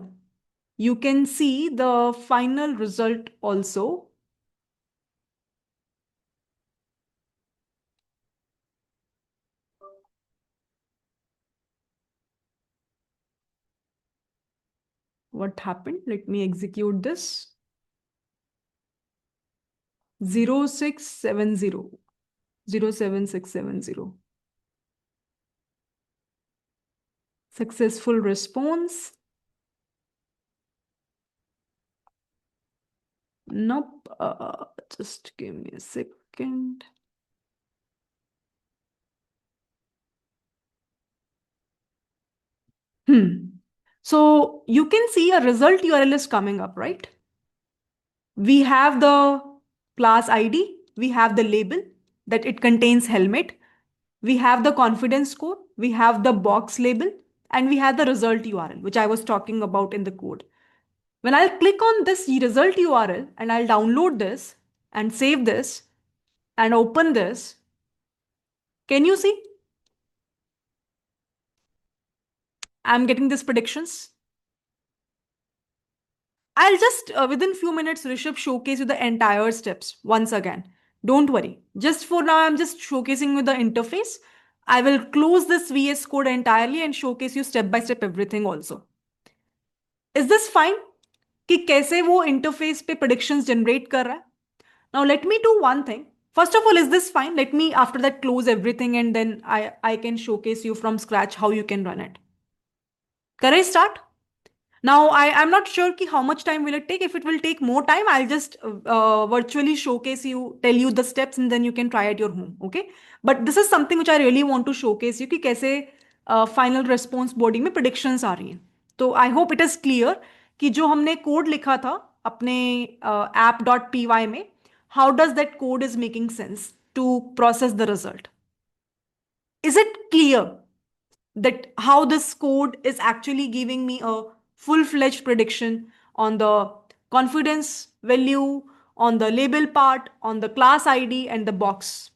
You can see the final result also. What happened? Let me execute this. 0670. 07670. Successful response. Nope. Just give me a second. So you can see a result URL is coming up, right? We have the class ID, we have the label that it contains helmet, we have the confidence score, we have the box label, and we have the result URL, which I was talking about in the code. When I'll click on this result URL and I'll download this and save this and open this, can you see? I'm getting these predictions. I'll just within few minutes, Rishabh, showcase you the entire steps once again. Don't worry. Just for now, I'm just showcasing you the interface. I will close this VS Code entirely and showcase you step by step everything also. Is this fine? कि कैसे वो interface पे predictions generate कर रहा है? Now let me do one thing. First of all, is this fine? Let me after that close everything and then I can showcase you from scratch how you can run it. Can I start? Now, I'm not sure ki how much time will it take. If it will take more time, I'll just virtually showcase you, tell you the steps, and then you can try at your home. Okay. But this is something which I really want to showcase you कि कैसे final response body में predictions आ रही हैं. तो I hope it is clear कि जो हमने code लिखा था अपने app.py में, how does that code is making sense to process the result? Is it clear that how this code is actually giving me a full-fledged prediction on the confidence value, on the label part, on the class ID and the box?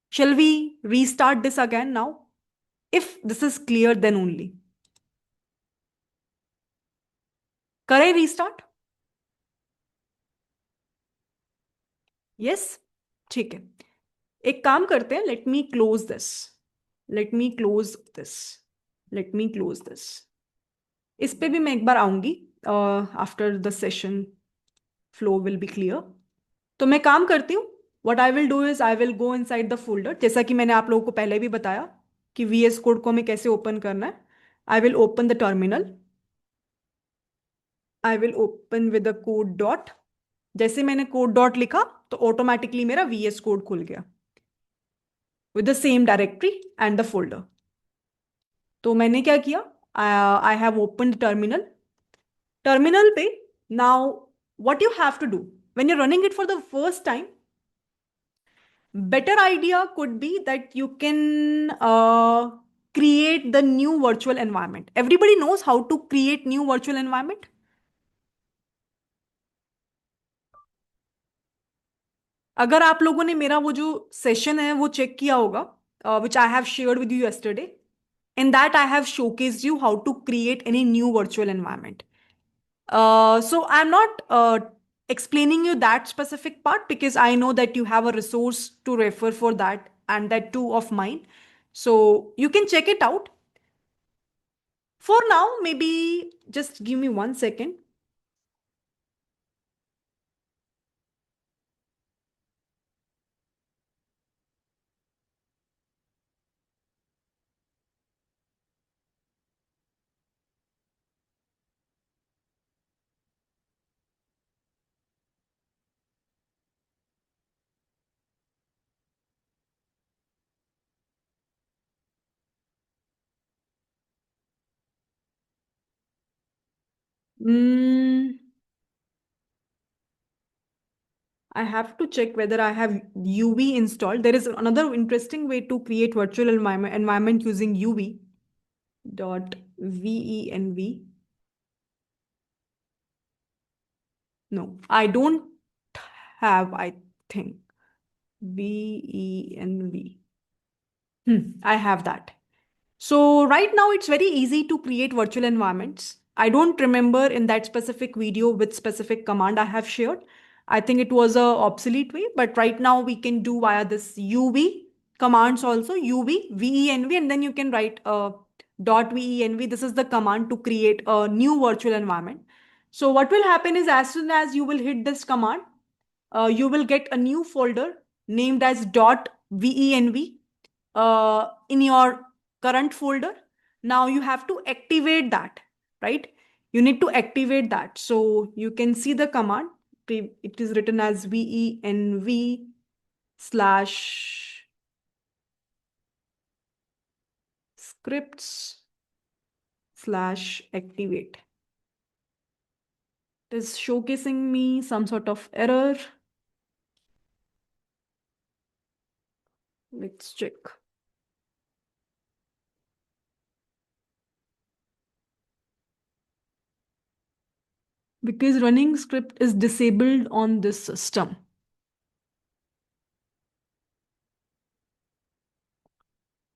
Shall we restart this again now? If this is clear, then only. Can I restart? Yes? ठीक है. एक काम करते हैं. Let me close this. Let me close this. Let me close this. इस पे भी मैं एक बार आऊंगी. After the session flow will be clear. तो मैं काम करती हूँ. What I will do is I will go inside the folder. जैसा कि मैंने आप लोगों को पहले भी बताया कि VS Code को हमें कैसे ओपन करना है. I will open the terminal. I will open with the code dot. जैसे मैंने code dot लिखा तो automatically मेरा VS Code खुल गया with the same directory and the folder. तो मैंने क्या किया? I have opened terminal. Terminal पे now what you have to do when you're running it for the first time, better idea could be that you can create the new virtual environment. Everybody knows how to create new virtual environment. अगर आप लोगों ने मेरा वो जो session है वो check किया होगा, which I have shared with you yesterday, in that I have showcased you how to create any new virtual environment. So I'm not explaining you that specific part because I know that you have a resource to refer for that and that too of mine. So you can check it out. For now, maybe just give me 1 second. Mm, I have to check whether I have UV installed. There is another interesting way to create virtual environment using UV dot venv. No, I don't have, I think. Venv. I have that. So right now it's very easy to create virtual environments. I don't remember in that specific video which specific command I have shared. I think it was a obsolete way, but right now we can do via this UV commands also, UV, venv, and then you can write dot venv. This is the command to create a new virtual environment. So what will happen is as soon as you will hit this command, you will get a new folder named as dot venv in your current folder. Now you have to activate that, right? You need to activate that. So you can see the command. It is written as venv slash scripts /activate. It is showcasing me some sort of error. Let's check. Because running script is disabled on this system.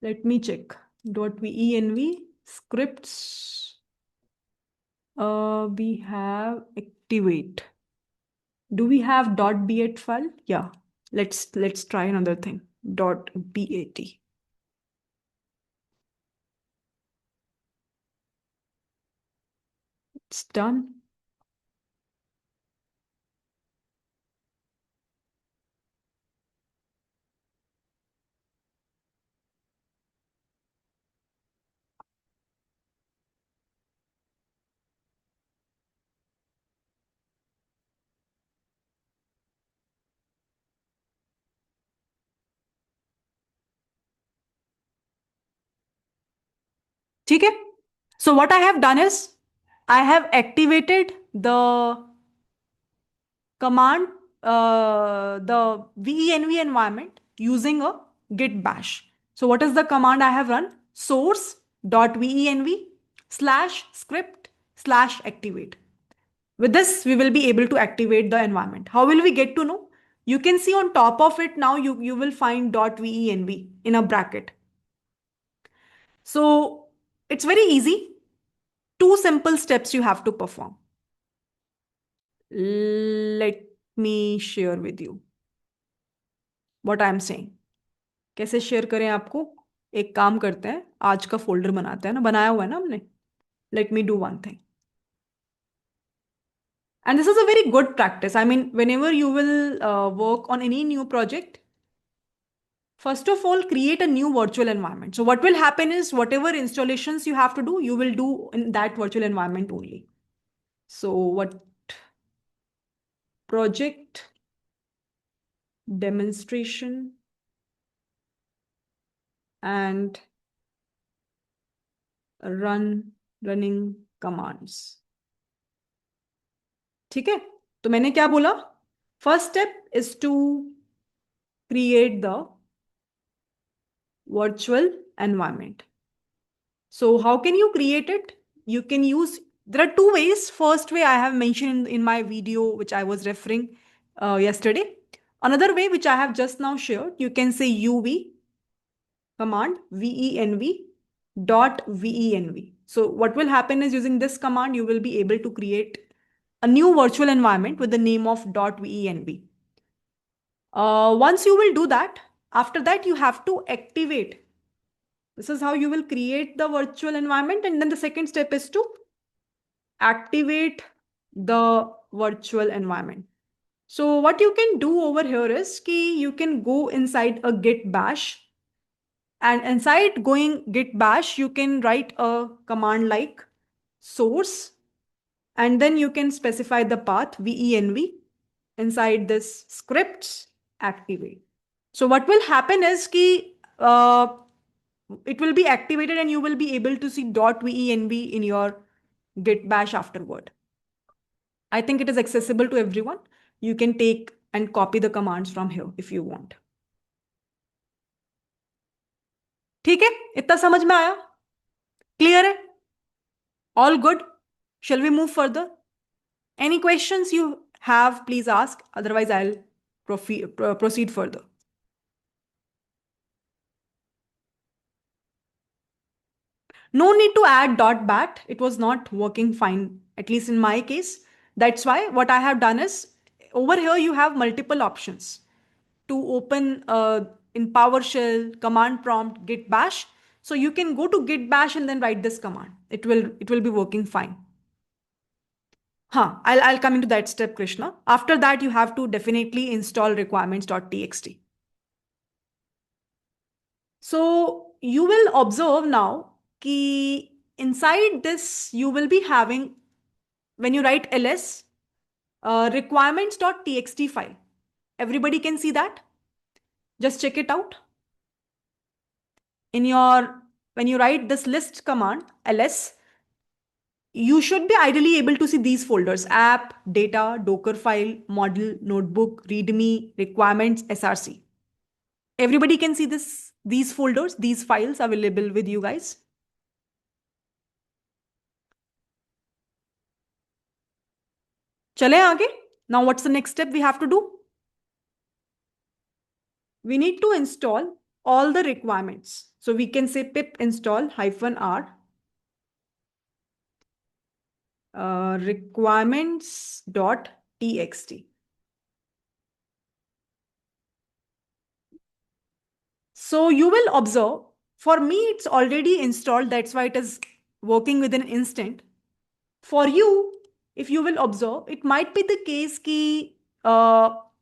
Let me check. .venv scripts. We have activate. Do we have .bat file? Yeah. Let's try another thing. .bat. It's done. ठीक है? So what I have done is I have activated the command, the venv environment using a git bash. So what is the command I have run? source.venv/script/activate. With this, we will be able to activate the environment. How will we get to know? You can see on top of it now, you will find .venv in a bracket. So it's very easy. 2 simple steps you have to perform. Let me share with you what I am saying. कैसे share करें आपको? एक काम करते हैं, आज का folder बनाते हैं ना, बनाया हुआ है ना हमने. Let me do one thing. And this is a very good practice. I mean, whenever you will work on any new project, first of all, create a new virtual environment. So what will happen is whatever installations you have to do, you will do in that virtual environment only. So what project demonstration and running commands. ठीक है? तो मैंने क्या बोला? First step is to create the virtual environment. So how can you create it? You can use, there are 2 ways. First way I have mentioned in my video, which I was referring yesterday. Another way, which I have just now shared, you can say uv command venv.venv. So what will happen is using this command, you will be able to create a new virtual environment with the name of .venv. Once you will do that, after that you have to activate. This is how you will create the virtual environment. And then the second step is to activate the virtual environment. So what you can do over here is you can go inside a git bash. And inside going git bash, you can write a command like source. And then you can specify the path venv. Inside this scripts activate. So what will happen is it will be activated and you will be able to see .venv in your git bash afterward. I think it is accessible to everyone. You can take and copy the commands from here if you want. ठीक है? इतना समझ में आया? Clear है? All good? Shall we move further? Any questions you have, please ask. Otherwise, I'll proceed further. No need to add .bat. It was not working fine, at least in my case. That's why what I have done is, over here you have multiple options to open in PowerShell, command prompt, git bash. So you can go to git bash and then write this command. It will be working fine. I'll come into that step, Krishna. After that, you have to definitely install requirements.txt. So you will observe now कि inside this you will be having, when you write ls, requirements.txt file. Everybody can see that? Just check it out. When you write this list command ls, you should be ideally able to see these folders: app, data, Docker file, model, notebook, readme, requirements, SRC. Everybody can see these folders, these files available with you guys. Chale aage. Now what's the next step we have to do? We need to install all the requirements. So we can say pip install -r requirements.txt. So you will observe, for me, it's already installed. That's why it is working within an instant. For you, if you will observe, it might be the case ki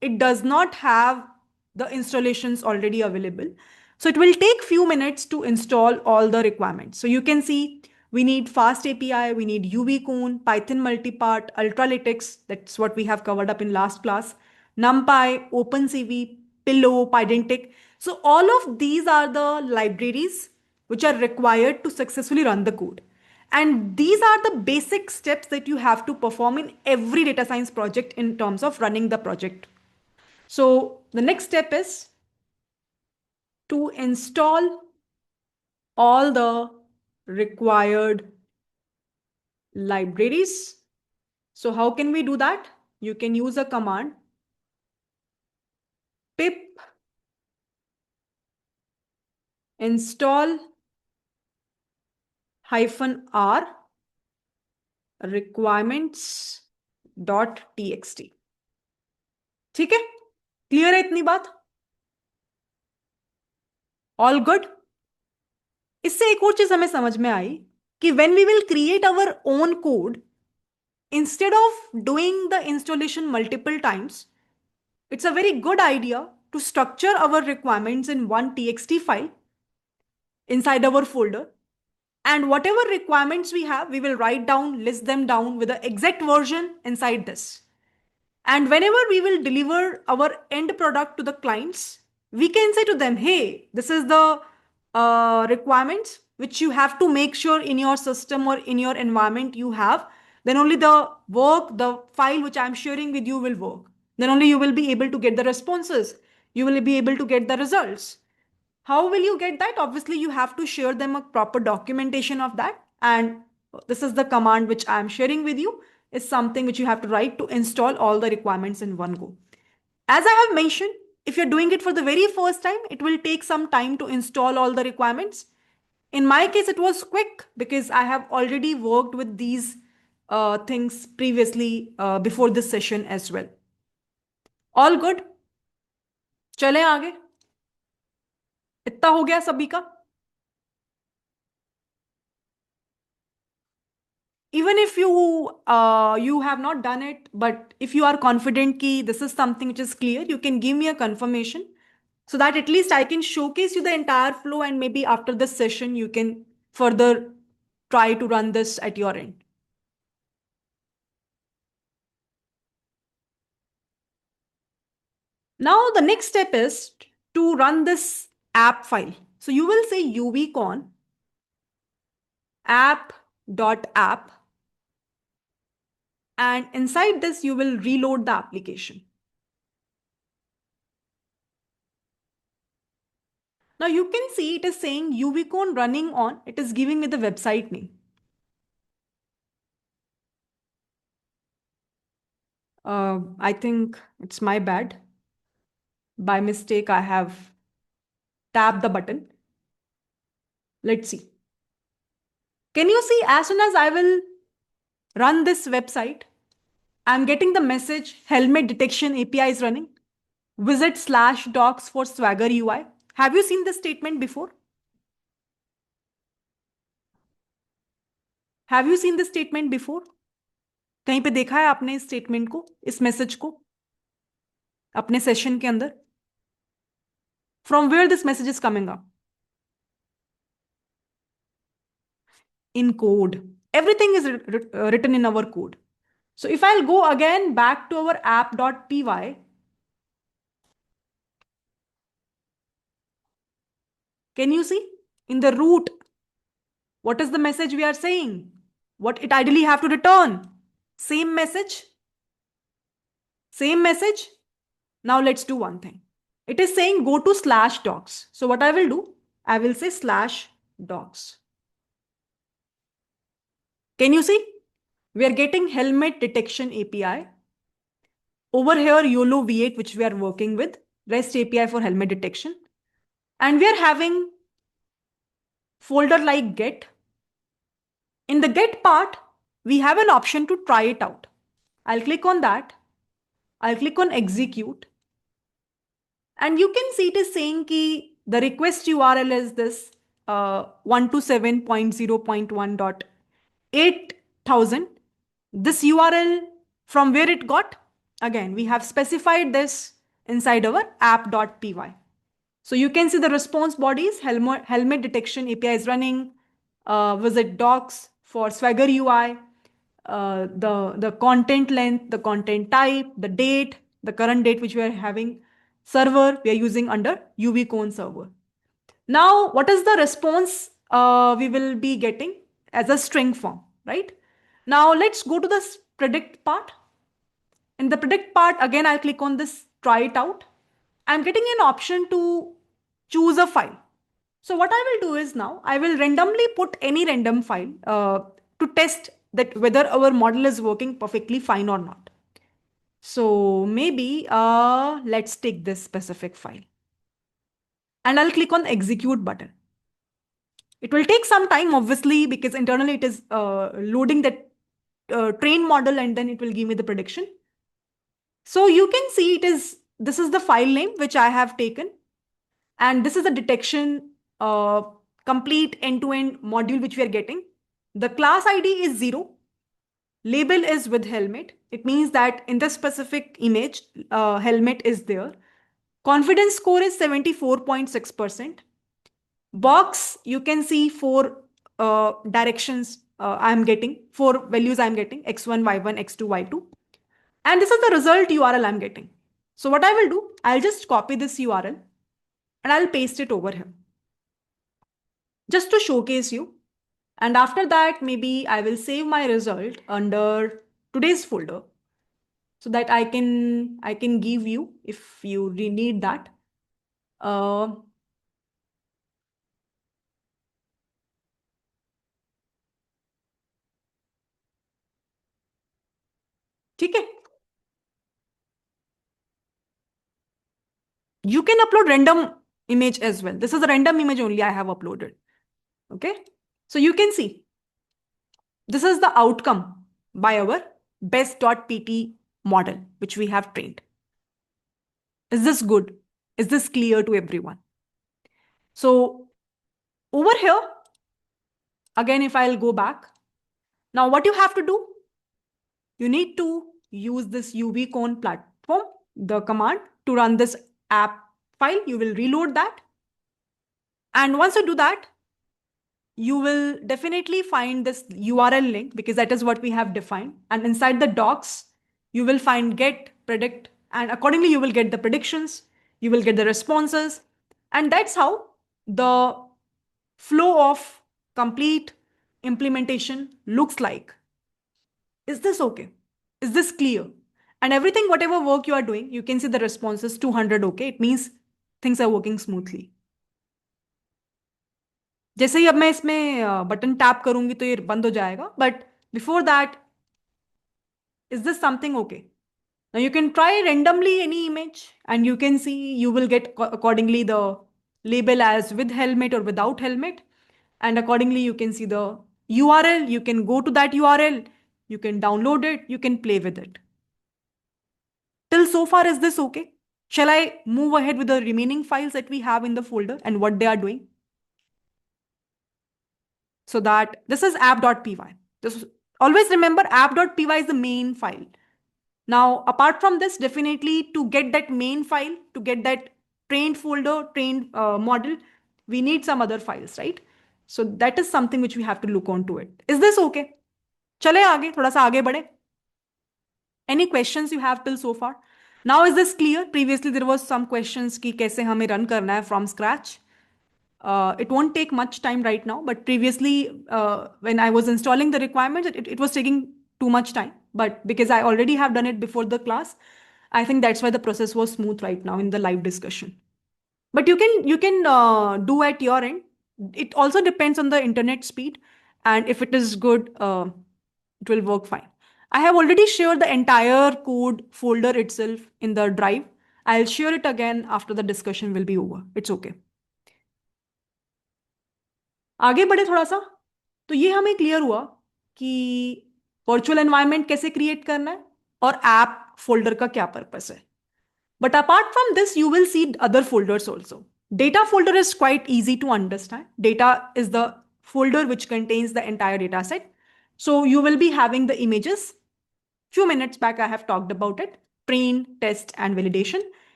it does not have the installations already available. So it will take few minutes to install all the requirements. So you can see we need fast API, we need UVCone, Python multipart, Ultralytics. That's what we have covered up in last class. NumPy, OpenCV, Pillow, Pydantic. So all of these are the libraries which are required to successfully run the code. And these are the basic steps that you have to perform in every data science project in terms of running the project. So the next step is to install all the required libraries. So how can we do that? You can use a command pip install -r requirements.txt. ठीक है, clear है इतनी बात? All good? इससे एक और चीज हमें समझ में आई कि when we will create our own code, instead of doing the installation multiple times, it's a very good idea to structure our requirements in one txt file inside our folder. And whatever requirements we have, we will write down, list them down with the exact version inside this. And whenever we will deliver our end product to the clients, we can say to them, hey, this is the requirements which you have to make sure in your system or in your environment you have. Then only the work, the file which I'm sharing with you will work. Then only you will be able to get the responses. You will be able to get the results. How will you get that? Obviously, you have to share them a proper documentation of that. And this is the command which I am sharing with you, is something which you have to write to install all the requirements in one go. As I have mentioned, if you're doing it for the very first time, it will take some time to install all the requirements. In my case, it was quick because I have already worked with these things previously before this session as well. All good? चले आगे. इतना हो गया सभी का? Even if you have not done it, but if you are confident ki this is something which is clear, you can give me a confirmation so that at least I can showcase you the entire flow, and maybe after this session you can further try to run this at your end. Now the next step is to run this app file. So you will say uvcon app.app, and inside this you will reload the application. Now you can see it is saying uvcon running on, it is giving me the website name. I think it's my bad. By mistake, I have tapped the button. Let's see. Can you see, as soon as I will run this website, I'm getting the message helmet detection API is running. Visit /docs for Swagger UI. Have you seen this statement before? Have you seen this statement before? कहीं पे देखा है आपने इस statement को, इस message को अपने सेशन के अंदर? From where this message is coming up? In code. Everything is written in our code. So if I'll go again back to our app.py, can you see in the root, what is the message we are saying? what it ideally have to return? Same message. Same message. Now let's do one thing. It is saying go to slash docs. So what I will do, I will say slash docs. Can you see? We are getting helmet detection API. Over here, YOLO V8, which we are working with, REST API for helmet detection. And we are having folder like get. In the get part, we have an option to try it out. I'll click on that. I'll click on execute. And you can see it is saying ki the request URL is this 127.0.1.8000. This URL from where it got, again, we have specified this inside our app.py. So you can see the response bodies, helmet detection API is running, visit docs for Swagger UI, the content length, the content type, the date, the current date which we are having, server we are using under UV-Cone server. Now, what is the response we will be getting as a string form, right? Now, let's go to the predict part. In the predict part, again, I'll click on this try it out. I'm getting an option to choose a file. So what I will do is now, I will randomly put any random file to test that whether our model is working perfectly fine or not. So maybe let's take this specific file. And I'll click on execute button. It will take some time, obviously, because internally it is loading that train model and then it will give me the prediction. So you can see this is the file name which I have taken. And this is the detection complete end-to-end module which we are getting. The class ID is 0. Label is with helmet. It means that in the specific image, helmet is there. Confidence score is 74.6%. Box, you can see 4 directions I am getting, 4 values I am getting, x1, y1, x2, y2. And this is the result URL I'm getting. So what I will do, I'll just copy this URL and I'll paste it over here just to showcase you. And after that, maybe I will save my result under today's folder so that I can give you if you need that. ठीक है? You can upload random image as well. This is a random image only I have uploaded. Okay. So you can see this is the outcome by our best.pt model, which we have trained. Is this good? Is this clear to everyone? So over here, again, if I'll go back, now what you have to do, you need to use this UV-Cone platform, the command to run this app file. You will reload that. And once you do that, you will definitely find this URL link because that is what we have defined. And inside the docs, you will find get, predict, and accordingly, you will get the predictions, you will get the responses. And that's how the flow of complete implementation looks like. Is this okay? Is this clear? And everything, whatever work you are doing, you can see the responses 200 okay. It means things are working smoothly. जैसे ही अब मैं इसमें button tap करूंगी तो ये बंद हो जाएगा but before that is this something okay? Now you can try randomly any image and you can see you will get accordingly the label as with helmet or without helmet, and accordingly you can see the URL. You can go to that URL, you can download it, you can play with it. Till so far, is this okay? Shall I move ahead with the remaining files that we have in the folder and what they are doing? So that this is app.py. Always remember app.py is the main file. Now, apart from this, definitely to get that main file, to get that trained folder, trained model, we need some other files, right? So that is something which we have to look on to it. Is this okay? चले आगे, थोड़ा सा आगे बढ़े. Any questions you have till so far? Now is this clear? Previously there was some questions कि कैसे हमें run करना है from scratch. It won't take much time right now, but previously, when I was installing the requirements, it was taking too much time. But because I already have done it before the class, I think that's why the process was smooth right now in the live discussion. But you can do at your end. It also depends on the internet speed, and if it is good, it will work fine. I have already shared the entire code folder itself in the drive. I'll share it again after the discussion will be over. It's okay. आगे बढ़े थोड़ा सा, तो ये हमें clear हुआ कि virtual environment कैसे क्रिएट करना है और ऐप फोल्डर का क्या पर्पस है. But apart from this, you will see other folders also. Data folder is quite easy to understand. Data is the folder which contains the entire data set. So you will be having the images. Few minutes back, I have talked about it. Train, test, and validation.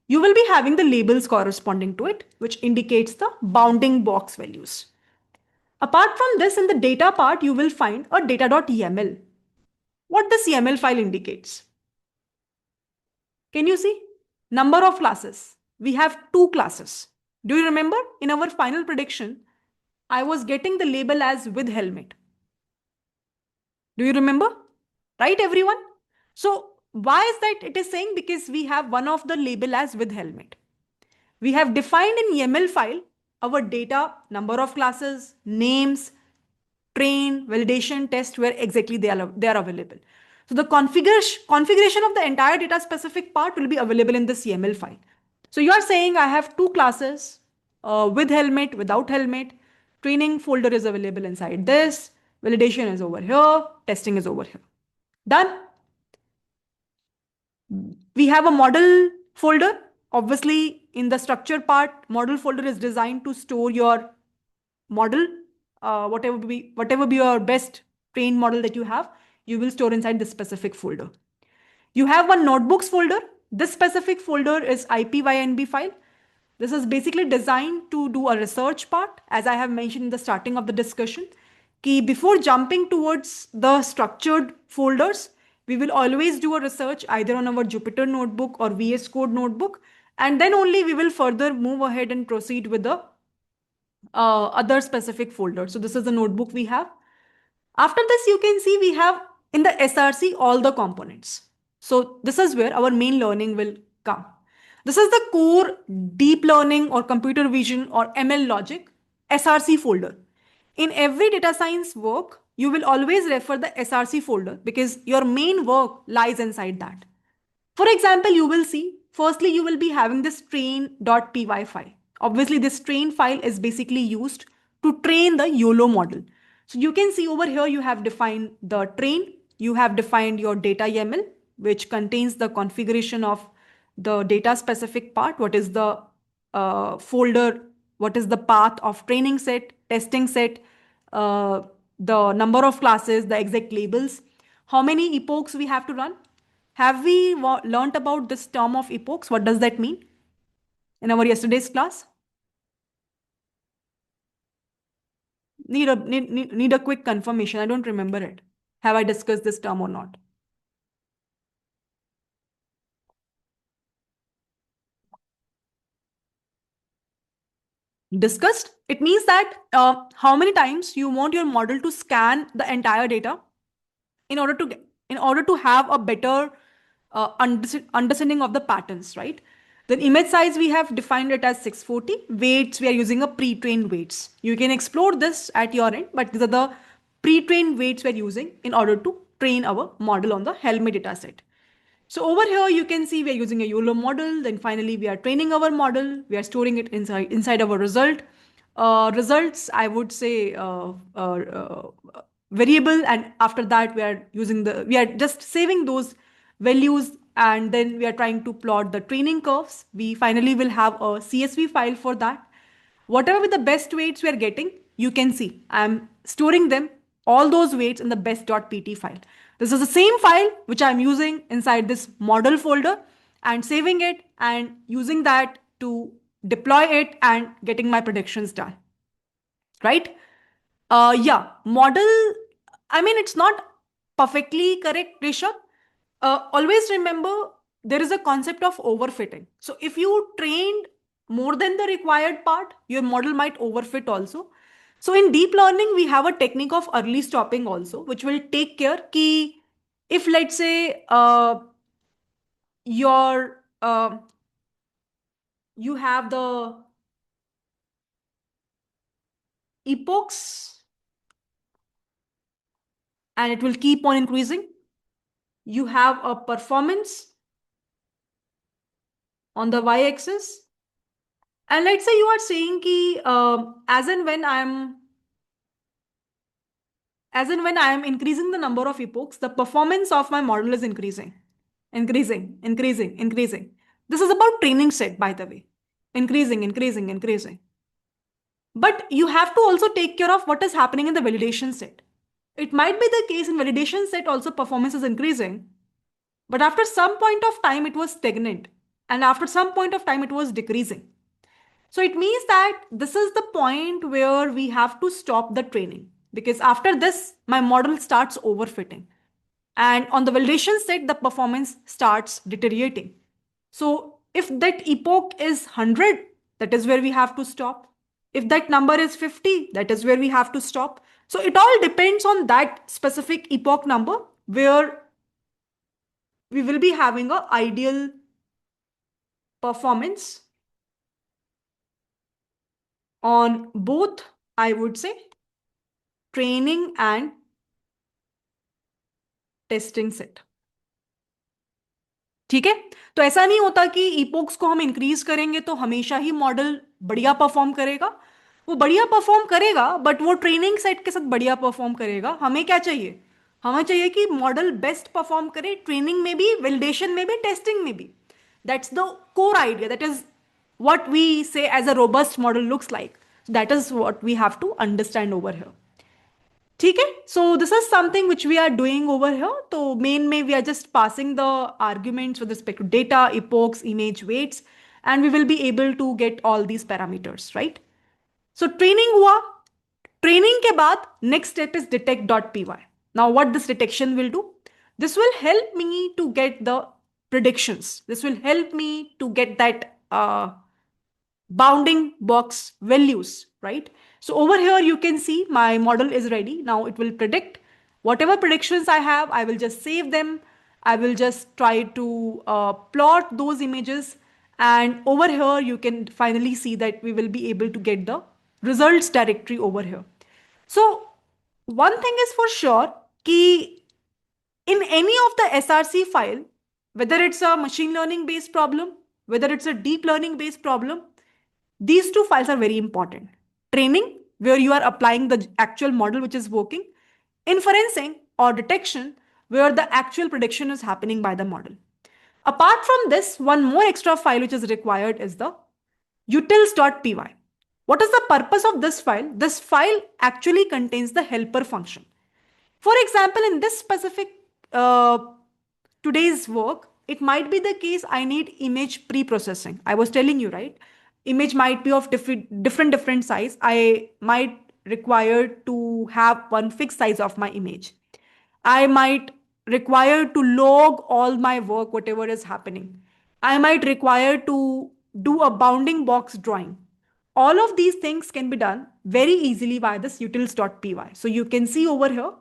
You will be having the labels corresponding to it, which indicates the bounding box values. Apart from this, in the data part, you will find a data.yaml. What this YAML file indicates? Can you see? Number of classes. We have 2 classes. Do you remember? In our final prediction, I was getting the label as with helmet. Do you remember? Right, everyone? So why is that it is saying? Because we have one of the label as with helmet. We have defined in YAML file our data, number of classes, names, train, validation, test, where exactly they are available. So the configuration of the entire data specific part will be available in this YAML file. So you are saying I have 2 classes, with helmet, without helmet. Training folder is available inside this. Validation is over here. Testing is over here. Done. We have a model folder. Obviously, in the structure part, model folder is designed to store your model, whatever be your best trained model that you have, you will store inside this specific folder. You have one notebooks folder. This specific folder is IPYNB file. This is basically designed to do a research part, as I have mentioned in the starting of the discussion. Ki before jumping towards the structured folders, we will always do a research either on our Jupyter notebook or VS Code notebook, and then only we will further move ahead and proceed with the other specific folder. So this is the notebook we have. After this, you can see we have in the SRC all the components. So this is where our main learning will come. This is the core deep learning or computer vision or ML logic SRC folder. In every data science work, you will always refer the SRC folder because your main work lies inside that. For example, you will see, firstly, you will be having this train.py file. Obviously, this train file is basically used to train the YOLO model. So you can see over here, you have defined the train, you have defined your data YAML, which contains the configuration of the data specific part. What is the folder? What is the path of training set, testing set, the number of classes, the exact labels, how many epochs we have to run. Have we learnt about this term of epochs? What does that mean in our yesterday's class? Need a quick confirmation. I don't remember it. Have I discussed this term or not? Discussed? It means that how many times you want your model to scan the entire data in order to have a better understanding of the patterns, right? Then image size, we have defined it as 640. Weights, we are using a pre-trained weights. You can explore this at your end, but these are the pre-trained weights we are using in order to train our model on the helmet data set. So over here, you can see we are using a YOLO model. Then finally, we are training our model. We are storing it inside our result. Results, I would say, variable. And after that, we are just saving those values. And then we are trying to plot the training curves. We finally will have a CSV file for that. Whatever with the best weights we are getting, you can see I'm storing them, all those weights in the best.pt file. This is the same file which I'm using inside this model folder and saving it and using that to deploy it and getting my predictions done. Right? Yeah, model, I mean, it's not perfectly correct, Rishabh. Always remember there is a concept of overfitting. So if you trained more than the required part, your model might overfit also. So in deep learning, we have a technique of early stopping also, which will take care ki if let's say your you have the epochs and it will keep on increasing. You have a performance on the y-axis, and let's say you are saying ki as and when I am increasing the number of epochs, the performance of my model is increasing. This is about training set, by the way. Increasing. But you have to also take care of what is happening in the validation set. It might be the case in validation set also performance is increasing, but after some point of time it was stagnant, and after some point of time it was decreasing. So it means that this is the point where we have to stop the training, because after this, my model starts overfitting. And on the validation set, the performance starts deteriorating. So if that epoch is 100, that is where we have to stop. If that number is 50, that is where we have to stop. So it all depends on that specific epoch number where we will be having a ideal performance on both, I would say, training and testing set. ठीक है. तो ऐसा नहीं होता कि ईपोक्स को हम increase करेंगे तो हमेशा ही मॉडल बढ़िया परफॉर्म करेगा. वो बढ़िया परफॉर्म करेगा, बट वो ट्रेनिंग सेट के साथ बढ़िया परफॉर्म करेगा. हमें क्या चाहिए? हमें चाहिए कि मॉडल बेस्ट परफॉर्म करे, ट्रेनिंग में भी, वैलिडेशन में भी, टेस्टिंग में भी. That's the core idea. That is what we say as a robust model looks like. So that is what we have to understand over here. ठीक है. So this is something which we are doing over here. तो main में we are just passing the arguments with respect to data, epochs, image weights, and we will be able to get all these parameters, right? So training हुआ. Training के बाद next step is detect.py. Now what this detection will do? This will help me to get the predictions. This will help me to get that bounding box values, right? So over here you can see my model is ready. Now it will predict whatever predictions I have. I will just save them. I will just try to plot those images, and over here you can finally see that we will be able to get the results directory over here. So one thing is for sure कि in any of the SRC file, whether it's a machine learning based problem, whether it's a deep learning based problem, these two files are very important. Training, where you are applying the actual model which is working. Inferencing or detection, where the actual prediction is happening by the model. Apart from this, one more extra file which is required is the utils.py. What is the purpose of this file? This file actually contains the helper function. For example, in this specific today's work, it might be the case I need image pre-processing. I was telling you, right? Image might be of different size. I might require to have one fixed size of my image. I might require to log all my work, whatever is happening. I might require to do a bounding box drawing. All of these things can be done very easily by this utils.py. So you can see over here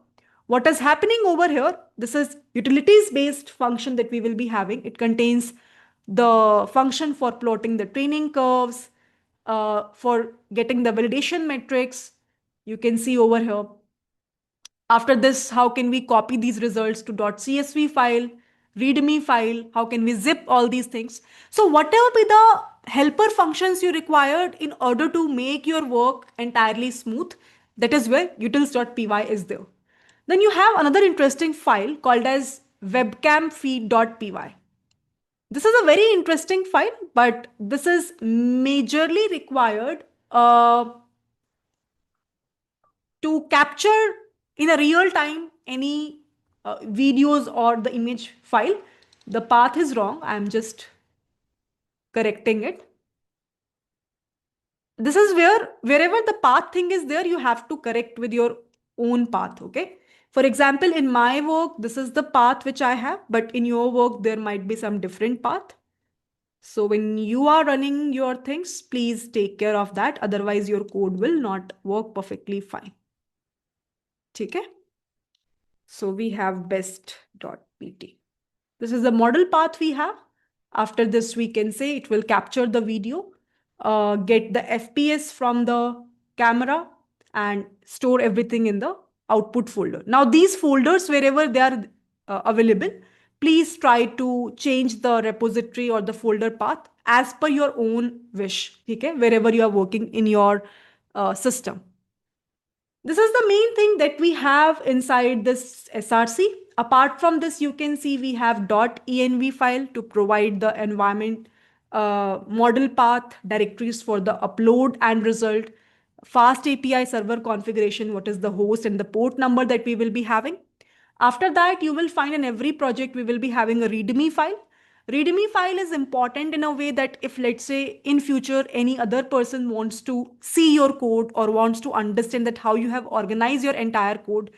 what is happening over here. This is utilities based function that we will be having. It contains the function for plotting the training curves, for getting the validation metrics. You can see over here. After this, how can we copy these results to .csv file, readme file? How can we zip all these things? So whatever be the helper functions you required in order to make your work entirely smooth, that is where utils.py is there. Then you have another interesting file called as webcamfeed.py. This is a very interesting file, but this is majorly required to capture in a real time any videos or the image file. The path is wrong. I'm just correcting it. This is where wherever the path thing is there, you have to correct with your own path. Okay. For example, in my work, this is the path which I have, but in your work, there might be some different path. So when you are running your things, please take care of that. Otherwise, your code will not work perfectly fine. Okay? So we have best.pt. This is the model path we have. After this, we can say it will capture the video, get the FPS from the camera, and store everything in the output folder. Now, these folders, wherever they are available, please try to change the repository or the folder path as per your own wish, okay? Wherever you are working in your system. This is the main thing that we have inside this SRC. Apart from this, you can see we have .env file to provide the environment model path directories for the upload and result, fast API server configuration, what is the host and the port number that we will be having. After that, you will find in every project we will be having a README file. README file is important in a way that if, let's say, in future any other person wants to see your code or wants to understand that how you have organized your entire code,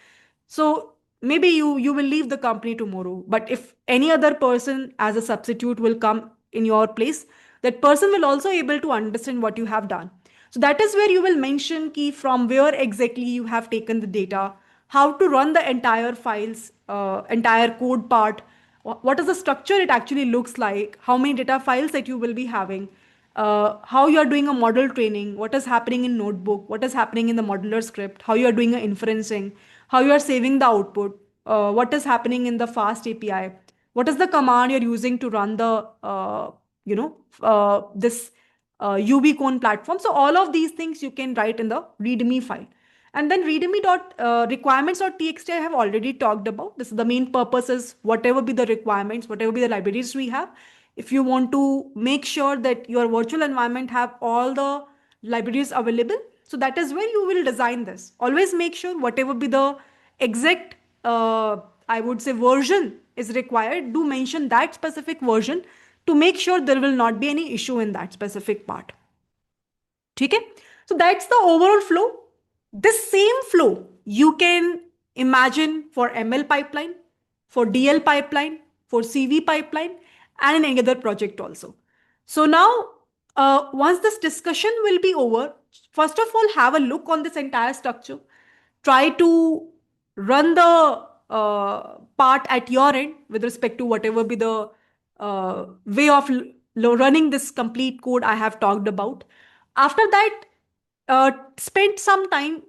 so maybe you will leave the company tomorrow, but if any other person as a substitute will come in your place, that person will also able to understand what you have done. So that is where you will mention key from where exactly you have taken the data, how to run the entire files, entire code part, what is the structure it actually looks like, how many data files that you will be having, how you are doing a model training, what is happening in notebook, what is happening in the modular script, how you are doing a inferencing, how you are saving the output, what is happening in the fast API, what is the command you're using to run the this UBCone platform. So all of these things you can write in the README file. And then requirements.txt I have already talked about. This is the main purpose is whatever be the requirements, whatever be the libraries we have. If you want to make sure that your virtual environment have all the libraries available, so that is where you will design this. Always make sure whatever be the exact, I would say, version is required, do mention that specific version to make sure there will not be any issue in that specific part. Okay? So that's the overall flow. This same flow you can imagine for ML pipeline, for DL pipeline, for CV pipeline, and in any other project also. So now, once this discussion will be over, first of all, have a look on this entire structure. Try to run the part at your end with respect to whatever be the way of running this complete code I have talked about. After that, spend some time,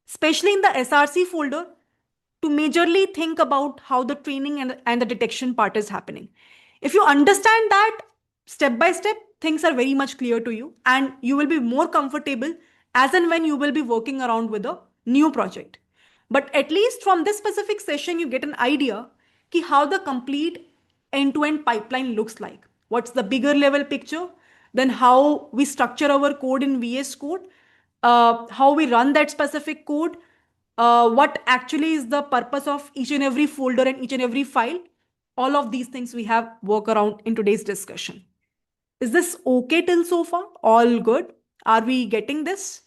especially in the SRC folder, to majorly think about how the training and the detection part is happening. If you understand that step by step, things are very much clear to you and you will be more comfortable as and when you will be working around with a new project. But at least from this specific session, you get an idea ki how the complete end-to-end pipeline looks like. What's the bigger level picture? Then how we structure our code in VS Code, how we run that specific code, what actually is the purpose of each and every folder and each and every file. All of these things we have work around in today's discussion. Is this okay till so far? All good? Are we getting this?